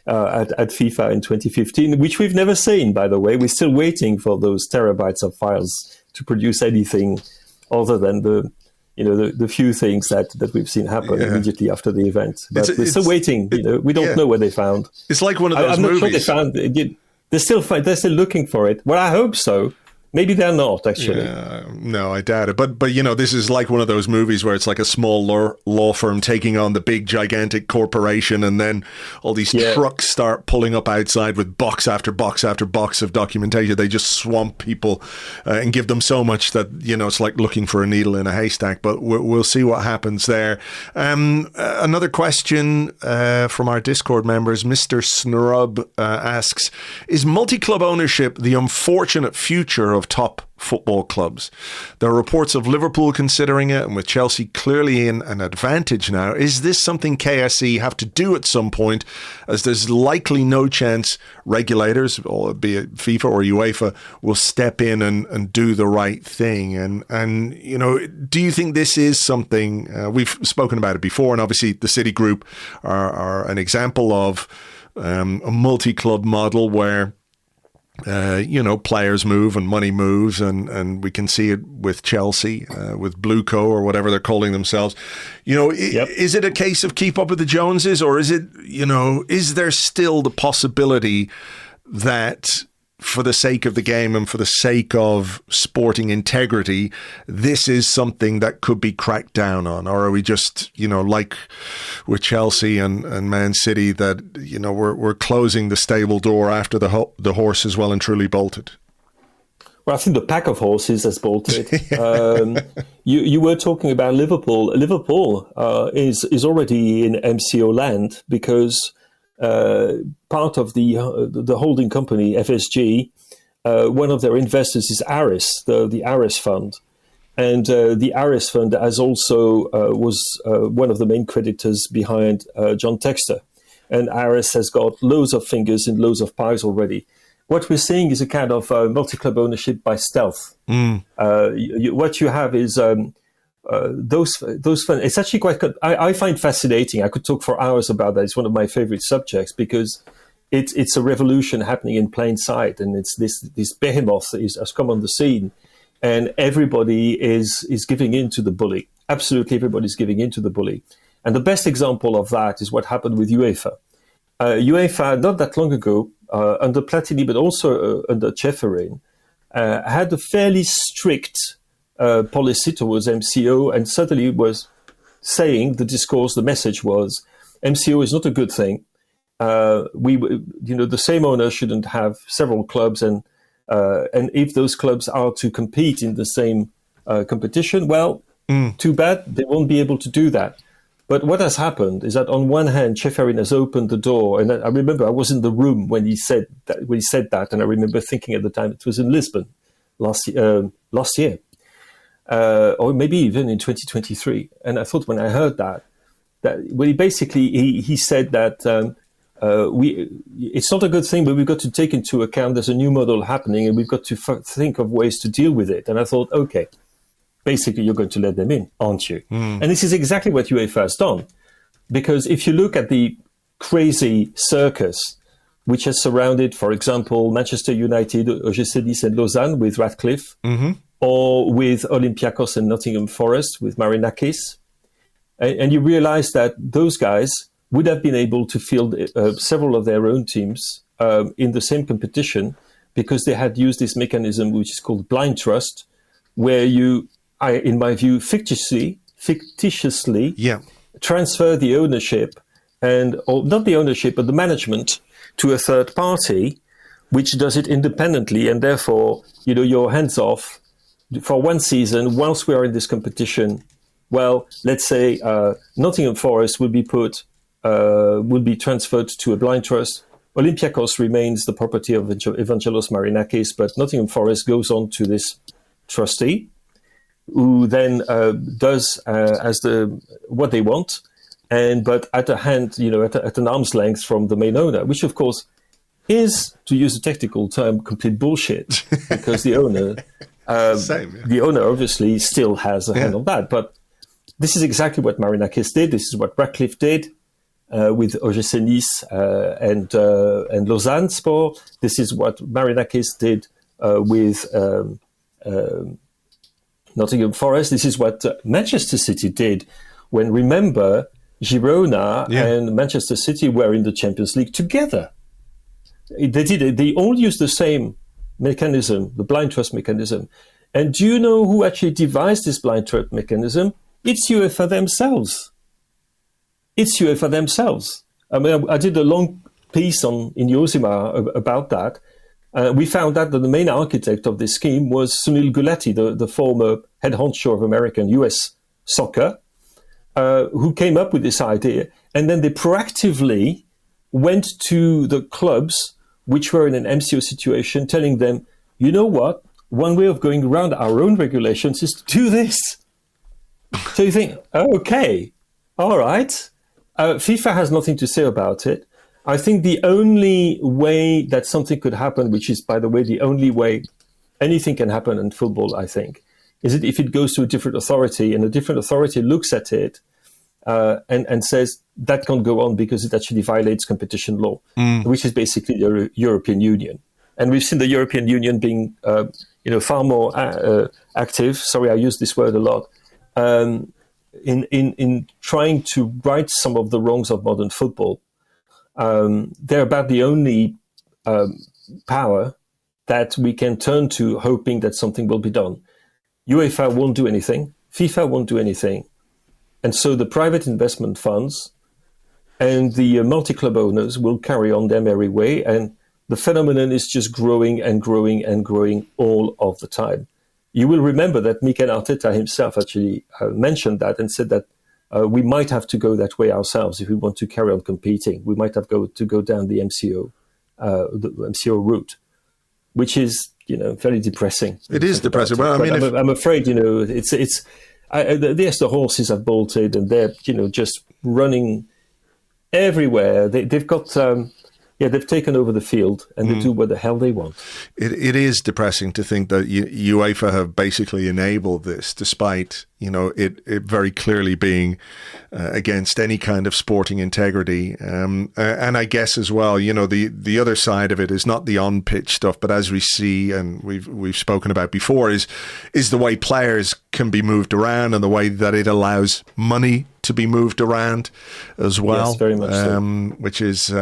at FIFA in 2015, which we've never seen, by the way. We're still waiting for those terabytes of files to produce anything other than the the few things that we've seen happen immediately after the event. But we're still waiting. We don't know what they found. It's like one of those movies. I'm not sure they found. They're still looking for it. Well, I hope so. Maybe they're not, actually. No, I doubt it. But this is like one of those movies where it's like a small law firm taking on the big, gigantic corporation, and then all these trucks start pulling up outside with box after box after box of documentation. They just swamp people and give them so much that, it's like looking for a needle in a haystack. But we'll see what happens there. Another question from our Discord members. Mr. Snrub asks, is multi-club ownership the unfortunate future of top football clubs? There are reports of Liverpool considering it, and with Chelsea clearly in an advantage now, is this something KSE have to do at some point, as there's likely no chance regulators, be it FIFA or UEFA, will step in and do the right thing? And do you think this is something, we've spoken about it before, and obviously the City Group are an example of a multi-club model where players move and money moves, and we can see it with Chelsea, with Blueco or whatever they're calling themselves. Is it a case of keep up with the Joneses, or is it, is there still the possibility that for the sake of the game and for the sake of sporting integrity, this is something that could be cracked down on? Or are we just, like with Chelsea and Man City, that, we're closing the stable door after the horse is well and truly bolted? Well, I think the pack of horses has bolted. You were talking about Liverpool. Liverpool is already in MCO land because part of the holding company, FSG, one of their investors is Aris, the Aris Fund. And the Aris Fund has also was one of the main creditors behind John Textor. And Aris has got loads of fingers in loads of pies already. What we're seeing is a kind of multi-club ownership by stealth. What you have is those funds. It's actually quite good. I find fascinating. I could talk for hours about that. It's one of my favorite subjects because it's a revolution happening in plain sight, and it's this behemoth has come on the scene, and everybody is giving in to the bully. Absolutely, everybody's giving in to the bully. And the best example of that is what happened with UEFA. UEFA, not that long ago, under Platini, but also under Ceferin, had a fairly strict policy towards MCO, and certainly was saying the message was MCO is not a good thing. The same owner shouldn't have several clubs, and if those clubs are to compete in the same competition, well, too bad, they won't be able to do that. But what has happened is that on one hand, Ceferin has opened the door, and I remember I was in the room when he said that, and I remember thinking at the time it was in Lisbon last year. Or maybe even in 2023. And I thought when I heard that he said that it's not a good thing, but we've got to take into account there's a new model happening, and we've got to think of ways to deal with it. And I thought, okay, basically you're going to let them in, aren't you? And this is exactly what UEFA has done. Because if you look at the crazy circus which has surrounded, for example, Manchester United, OGC Nice and Lausanne with Ratcliffe, or with Olympiacos and Nottingham Forest with Marinakis. And you realize that those guys would have been able to field several of their own teams in the same competition because they had used this mechanism which is called blind trust, where in my view, fictitiously transfer the ownership not the ownership, but the management to a third party, which does it independently. And therefore, you're hands off for one season whilst we are in this competition. Well, let's say Nottingham Forest will be transferred to a blind trust. Olympiacos remains the property of Evangelos Marinakis, but Nottingham Forest goes on to this trustee, who then does what they want, but at at an arm's length from the main owner, which of course is, to use a technical term, complete bullshit, because the owner. The owner obviously still has a hand on that, but this is exactly what Marinakis did. This is what Ratcliffe did with OGC Nice and Lausanne Sport. This is what Marinakis did with Nottingham Forest. This is what Manchester City did when, remember, Girona and Manchester City were in the Champions League together. They all used the same mechanism, the blind trust mechanism. And do you know who actually devised this blind trust mechanism? It's UEFA themselves. I mean, I did a long piece in Yozima about that. We found out that the main architect of this scheme was Sunil Gulati, the former head honcho of American US soccer, who came up with this idea. And then they proactively went to the clubs which were in an MCO situation, telling them, you know what? One way of going around our own regulations is to do this. So you think, okay, all right. FIFA has nothing to say about it. I think the only way that something could happen, which is, by the way, the only way anything can happen in football, I think, is that if it goes to a different authority and a different authority looks at it and says that can't go on because it actually violates competition law, which is basically the European Union. And we've seen the European Union being far more active, sorry, I use this word a lot, in trying to right some of the wrongs of modern football. They're about the only power that we can turn to, hoping that something will be done. UEFA won't do anything. FIFA won't do anything. And so the private investment funds and the multi-club owners will carry on their merry way. And the phenomenon is just growing and growing and growing all of the time. You will remember that Mikel Arteta himself actually mentioned that and said that we might have to go that way ourselves if we want to carry on competing. We might have to go down the MCO route, which is very depressing. It is depressing. Well, I mean, I'm afraid the horses have bolted and they're just running everywhere. They've got. They've taken over the field and they do what the hell they want. It is depressing to think that UEFA have basically enabled this, despite it very clearly being against any kind of sporting integrity. And I guess as well, the other side of it is not the on-pitch stuff, but as we see and we've spoken about before, is the way players can be moved around and the way that it allows money to be moved around as well. Yes, very much so. Which is.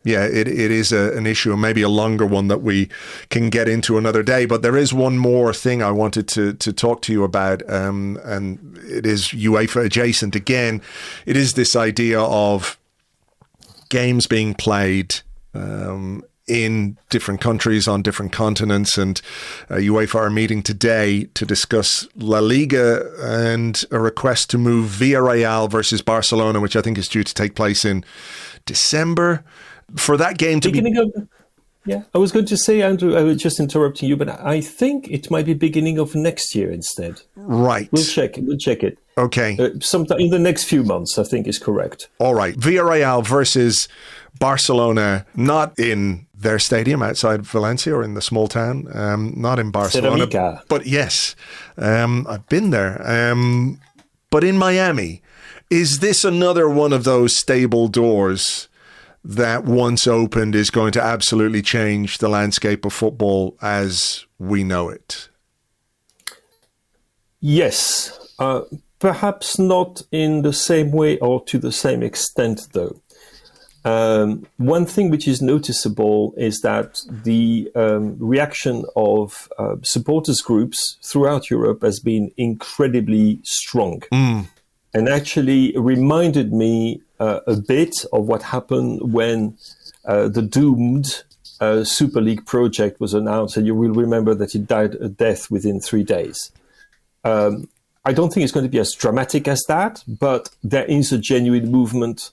It is an issue, and maybe a longer one that we can get into another day. But there is one more thing I wanted to talk to you about, and it is UEFA adjacent. Again, it is this idea of games being played in different countries on different continents, and UEFA are meeting today to discuss La Liga and a request to move Villarreal versus Barcelona, which I think is due to take place in December. For that game to I was going to say, Andrew, I was just interrupting you, but I think it might be beginning of next year instead. Right. We'll check it. Okay. Sometime in the next few months, I think is correct. All right. Villarreal versus Barcelona, not in their stadium outside Valencia or in the small town, not in Barcelona. Ceramica. But yes, I've been there. But in Miami, is this another one of those stable doors that once opened is going to absolutely change the landscape of football as we know it? Yes, perhaps not in the same way or to the same extent, though. One thing which is noticeable is that the reaction of supporters groups throughout Europe has been incredibly strong. And actually reminded me a bit of what happened when the doomed Super League project was announced, and you will remember that it died a death within 3 days. I don't think it's going to be as dramatic as that, but there is a genuine movement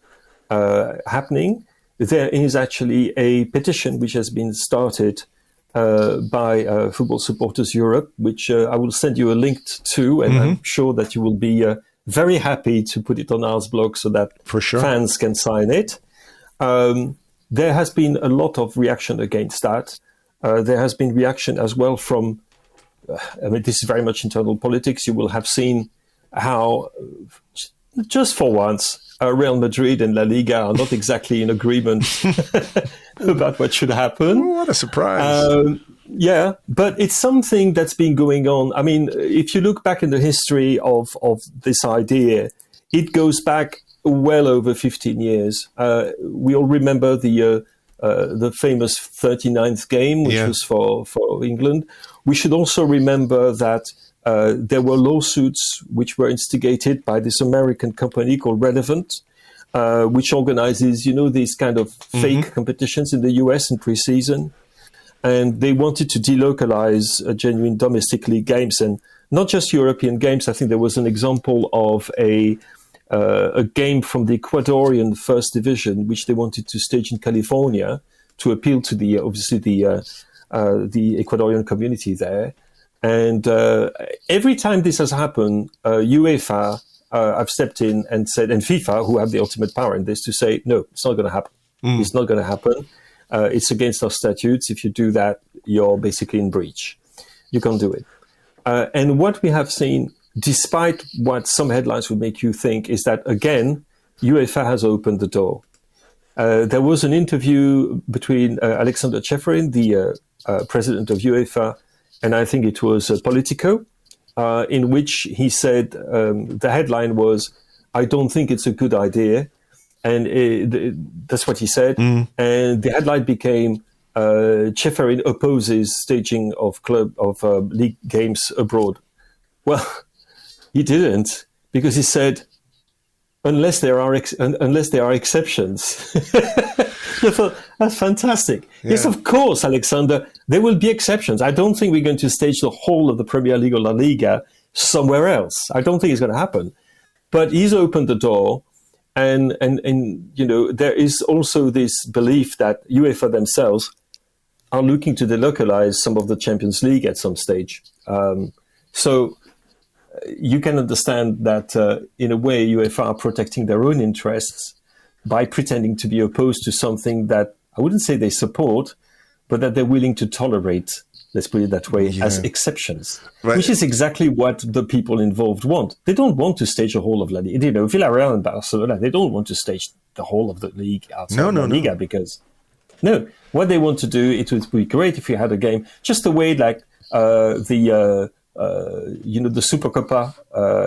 happening. There is actually a petition which has been started by Football Supporters Europe, which I will send you a link to, and I'm sure that you will be very happy to put it on Arseblog so that fans can sign it. There has been a lot of reaction against that. There has been reaction as well from, this is very much internal politics. You will have seen how, just for once, Real Madrid and La Liga are not exactly in agreement about what should happen. Oh, what a surprise. Yeah, but it's something that's been going on. I mean, if you look back in the history of this idea, it goes back well over 15 years. We all remember the famous 39th game, which was for England. We should also remember that there were lawsuits which were instigated by this American company called Relevant, which organizes, these kind of fake competitions in the US in preseason. And they wanted to delocalize genuine domestic league games, and not just European games. I think there was an example of a game from the Ecuadorian First Division, which they wanted to stage in California to appeal to the Ecuadorian community there. And every time this has happened, UEFA have stepped in and said, and FIFA, who have the ultimate power in this, to say, no, it's not going to happen. It's not going to happen. It's against our statutes. If you do that, you're basically in breach. You can't do it. And what we have seen, despite what some headlines would make you think, is that, again, UEFA has opened the door. There was an interview between Alexander Ceferin, the president of UEFA, and I think it was Politico, in which he said, the headline was, "I don't think it's a good idea." And that's what he said. And the headline became, Ceferin opposes staging of league games abroad. Well, he didn't, because he said, unless there are exceptions. I thought, that's fantastic. Yeah. Yes, of course, Alexander, there will be exceptions. I don't think we're going to stage the whole of the Premier League or La Liga somewhere else. I don't think it's going to happen. But he's opened the door. And there is also this belief that UEFA themselves are looking to delocalize some of the Champions League at some stage. So you can understand that, in a way, UEFA are protecting their own interests by pretending to be opposed to something that I wouldn't say they support, but that they're willing to tolerate, let's put it that way, as exceptions, right. Which is exactly what the people involved want. They don't want to stage a whole of La Liga. Villarreal and Barcelona, they don't want to stage the whole of the league outside La Liga because, what they want to do, it would be great if you had a game, just the way like the Supercoppa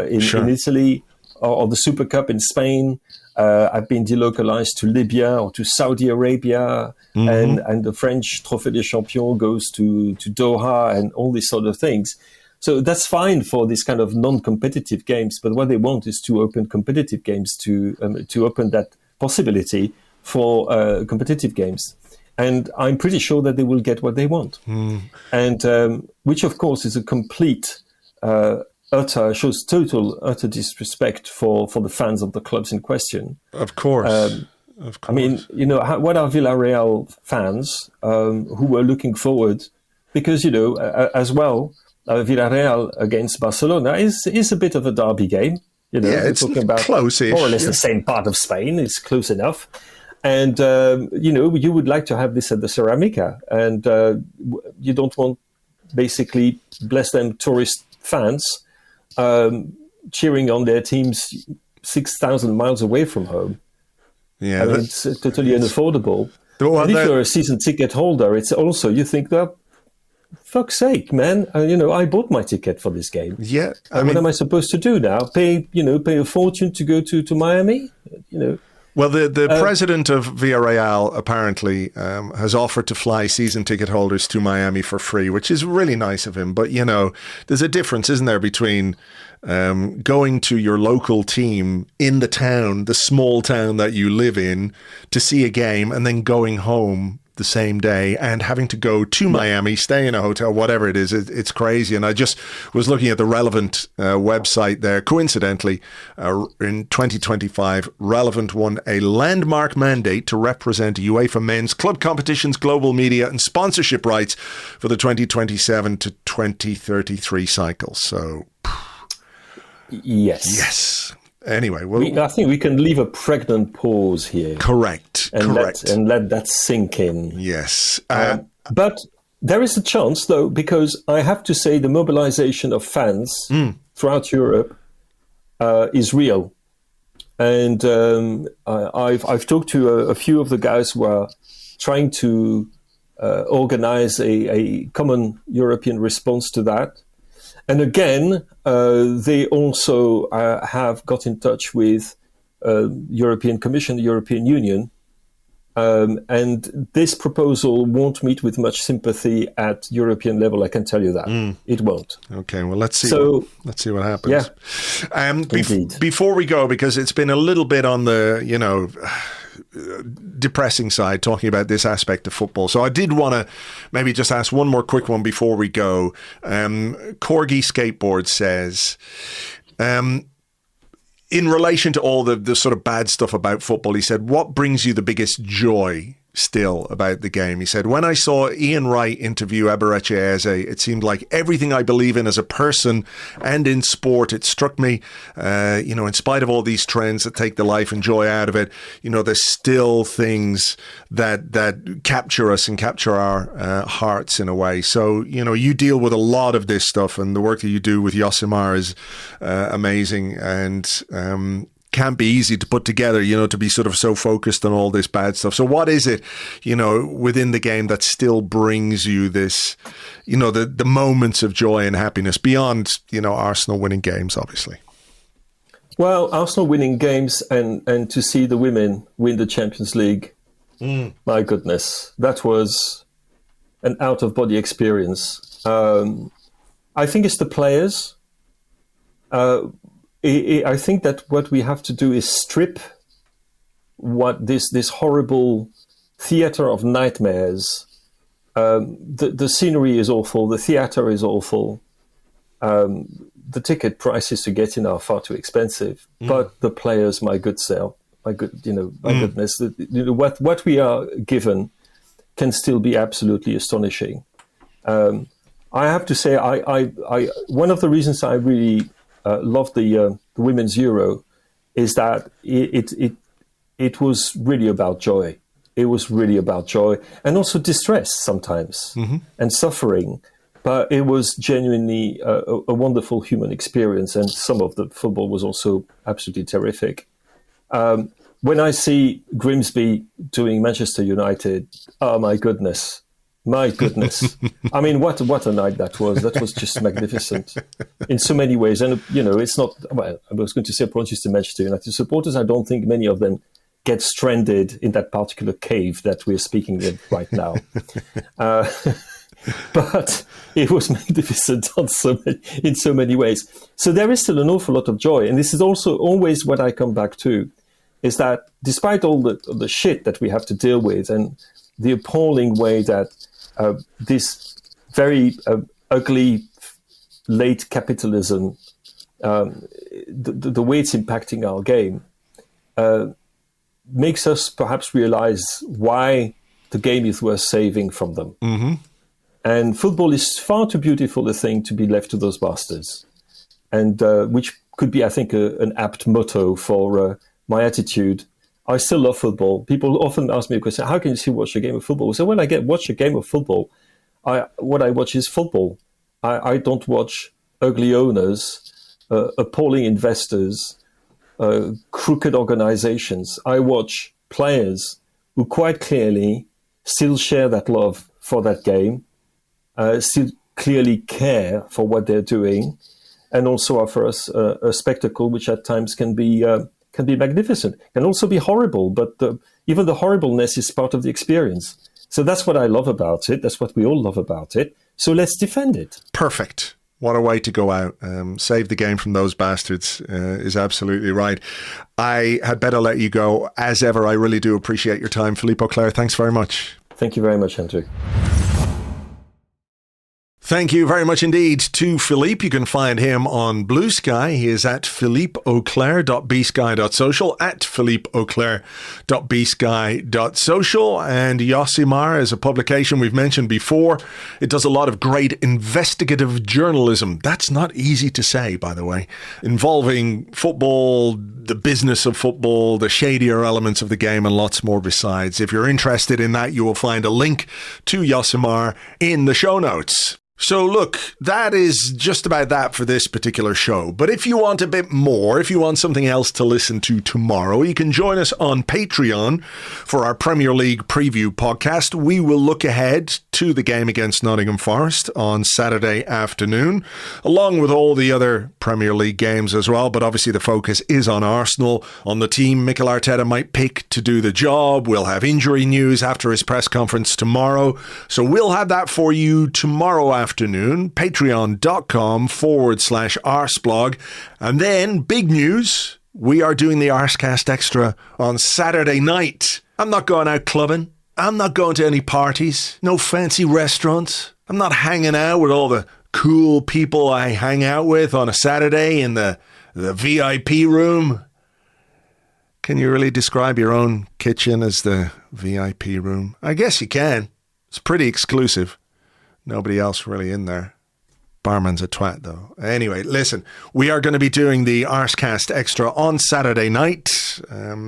in Italy or the Super Cup in Spain have been delocalized to Libya or to Saudi Arabia, and the French Trophée des Champions goes to Doha and all these sort of things. So that's fine for this kind of non-competitive games, but what they want is to open competitive games, to open that possibility for competitive games. And I'm pretty sure that they will get what they want. And which, of course, is a complete, shows total, utter disrespect for the fans of the clubs in question. Of course. I mean, what are Villarreal fans who were looking forward? Because, as well, Villarreal against Barcelona is a bit of a derby game. It's talking about close-ish, more or less the same part of Spain. It's close enough. And, you would like to have this at the Ceramica. And you don't want, basically, bless them, tourist fans cheering on their teams 6,000 miles away from home. Yeah, it's totally unaffordable. And if you're a season ticket holder, it's also, you think, well, fuck's sake, man! I bought my ticket for this game. Yeah, what am I supposed to do now? Pay a fortune to go to Miami? Well, the president of Villarreal apparently has offered to fly season ticket holders to Miami for free, which is really nice of him. But, there's a difference, isn't there, between going to your local team in the town, the small town that you live in, to see a game and then going home the same day and having to go to Miami, stay in a hotel, whatever it is. It's crazy. And I just was looking at the Relevant website there. Coincidentally, in 2025, Relevant won a landmark mandate to represent UEFA men's club competitions, global media and sponsorship rights for the 2027 to 2033 cycle. So, yes. Anyway, I think we can leave a pregnant pause here. Correct. And let that sink in. Yes. But there is a chance, though, because I have to say the mobilization of fans throughout Europe is real. And I've talked to a few of the guys who are trying to organize a common European response to that. And again, they also have got in touch with European Commission, the European Union, and this proposal won't meet with much sympathy at European level. I can tell you that it won't. Okay, well, let's see what happens. Yeah, before we go, because it's been a little bit on the depressing side talking about this aspect of football. So I did want to maybe just ask one more quick one before we go. Corgi Skateboard says, in relation to all the sort of bad stuff about football, he said, what brings you the biggest joy still about the game? He said, when I saw Ian Wright interview Eberechi Eze, it seemed like everything I believe in as a person and in sport, it struck me, in spite of all these trends that take the life and joy out of it, there's still things that capture us and capture our hearts in a way. So, you deal with a lot of this stuff, and the work that you do with Josimar is amazing, and can't be easy to put together, to be sort of so focused on all this bad stuff. So what is it, within the game that still brings you this, the moments of joy and happiness beyond, Arsenal winning games, obviously? Well, Arsenal winning games and to see the women win the Champions League, my goodness, that was an out-of-body experience. I think it's the players. I think that what we have to do is strip what this horrible theater of nightmares. The scenery is awful. The theater is awful. The ticket prices to get in are far too expensive. But the players, my goodness, what we are given can still be absolutely astonishing. I have to say, I one of the reasons I really love the Women's Euro is that it was really about joy. It was really about joy and also distress sometimes and suffering. But it was genuinely a wonderful human experience, and some of the football was also absolutely terrific. When I see Grimsby doing Manchester United, oh my goodness. My goodness. I mean, what a night that was. That was just magnificent in so many ways. And, it's not, well, I was going to say apologies to Manchester United supporters. I don't think many of them get stranded in that particular cave that we're speaking in right now. But it was magnificent in so many ways. So there is still an awful lot of joy. And this is also always what I come back to, is that despite all the shit that we have to deal with and the appalling way that this very ugly late capitalism, the way it's impacting our game, makes us perhaps realize why the game is worth saving from them. And football is far too beautiful a thing to be left to those bastards, and which could be, I think, an apt motto for my attitude. I still love football. People often ask me a question, how can you still watch a game of football? So when I watch a game of football, what I watch is football. I don't watch ugly owners, appalling investors, crooked organizations. I watch players who quite clearly still share that love for that game, still clearly care for what they're doing, and also offer us a spectacle which at times can be magnificent, can also be horrible, but even the horribleness is part of the experience. So that's what I love about it. That's what we all love about it. So let's defend it. Perfect. What a way to go out. Save the game from those bastards is absolutely right. I had better let you go. As ever, I really do appreciate your time. Philippe Auclair, thanks very much. Thank you very much, Andrew. Thank you very much indeed to Philippe. You can find him on Blue Sky. He is at philippeauclair.bsky.social, at philippeauclair.bsky.social. And Josimar is a publication we've mentioned before. It does a lot of great investigative journalism. That's not easy to say, by the way, involving football, the business of football, the shadier elements of the game, and lots more besides. If you're interested in that, you will find a link to Josimar in the show notes. So look, that is just about that for this particular show. But if you want a bit more, if you want something else to listen to tomorrow, you can join us on Patreon for our Premier League preview podcast. We will look ahead to the game against Nottingham Forest on Saturday afternoon, along with all the other Premier League games as well. But obviously the focus is on Arsenal, on the team Mikel Arteta might pick to do the job. We'll have injury news after his press conference tomorrow. So we'll have that for you tomorrow afternoon, patreon.com/Arseblog. And then, big news, we are doing the Arsecast Extra on Saturday night. I'm not going out clubbing. I'm not going to any parties, no fancy restaurants. I'm not hanging out with all the cool people I hang out with on a Saturday in the VIP room. Can you really describe your own kitchen as the VIP room? I guess you can. It's pretty exclusive. Nobody else really in there. Barman's a twat, though. Anyway, listen, we are going to be doing the Arsecast Extra on Saturday night.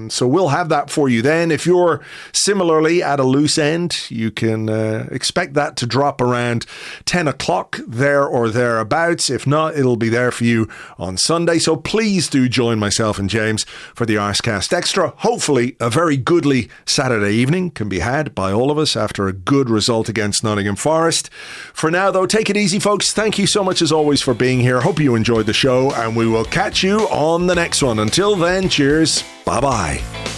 So we'll have that for you then. If you're similarly at a loose end, you can expect that to drop around 10 o'clock there or thereabouts. If not, it'll be there for you on Sunday. So please do join myself and James for the Arsecast Extra. Hopefully, a very goodly Saturday evening can be had by all of us after a good result against Nottingham Forest. For now, though, take it easy, folks. Thank you so much as always for being here. Hope you enjoyed the show, and we will catch you on the next one. Until then, cheers. Bye-bye.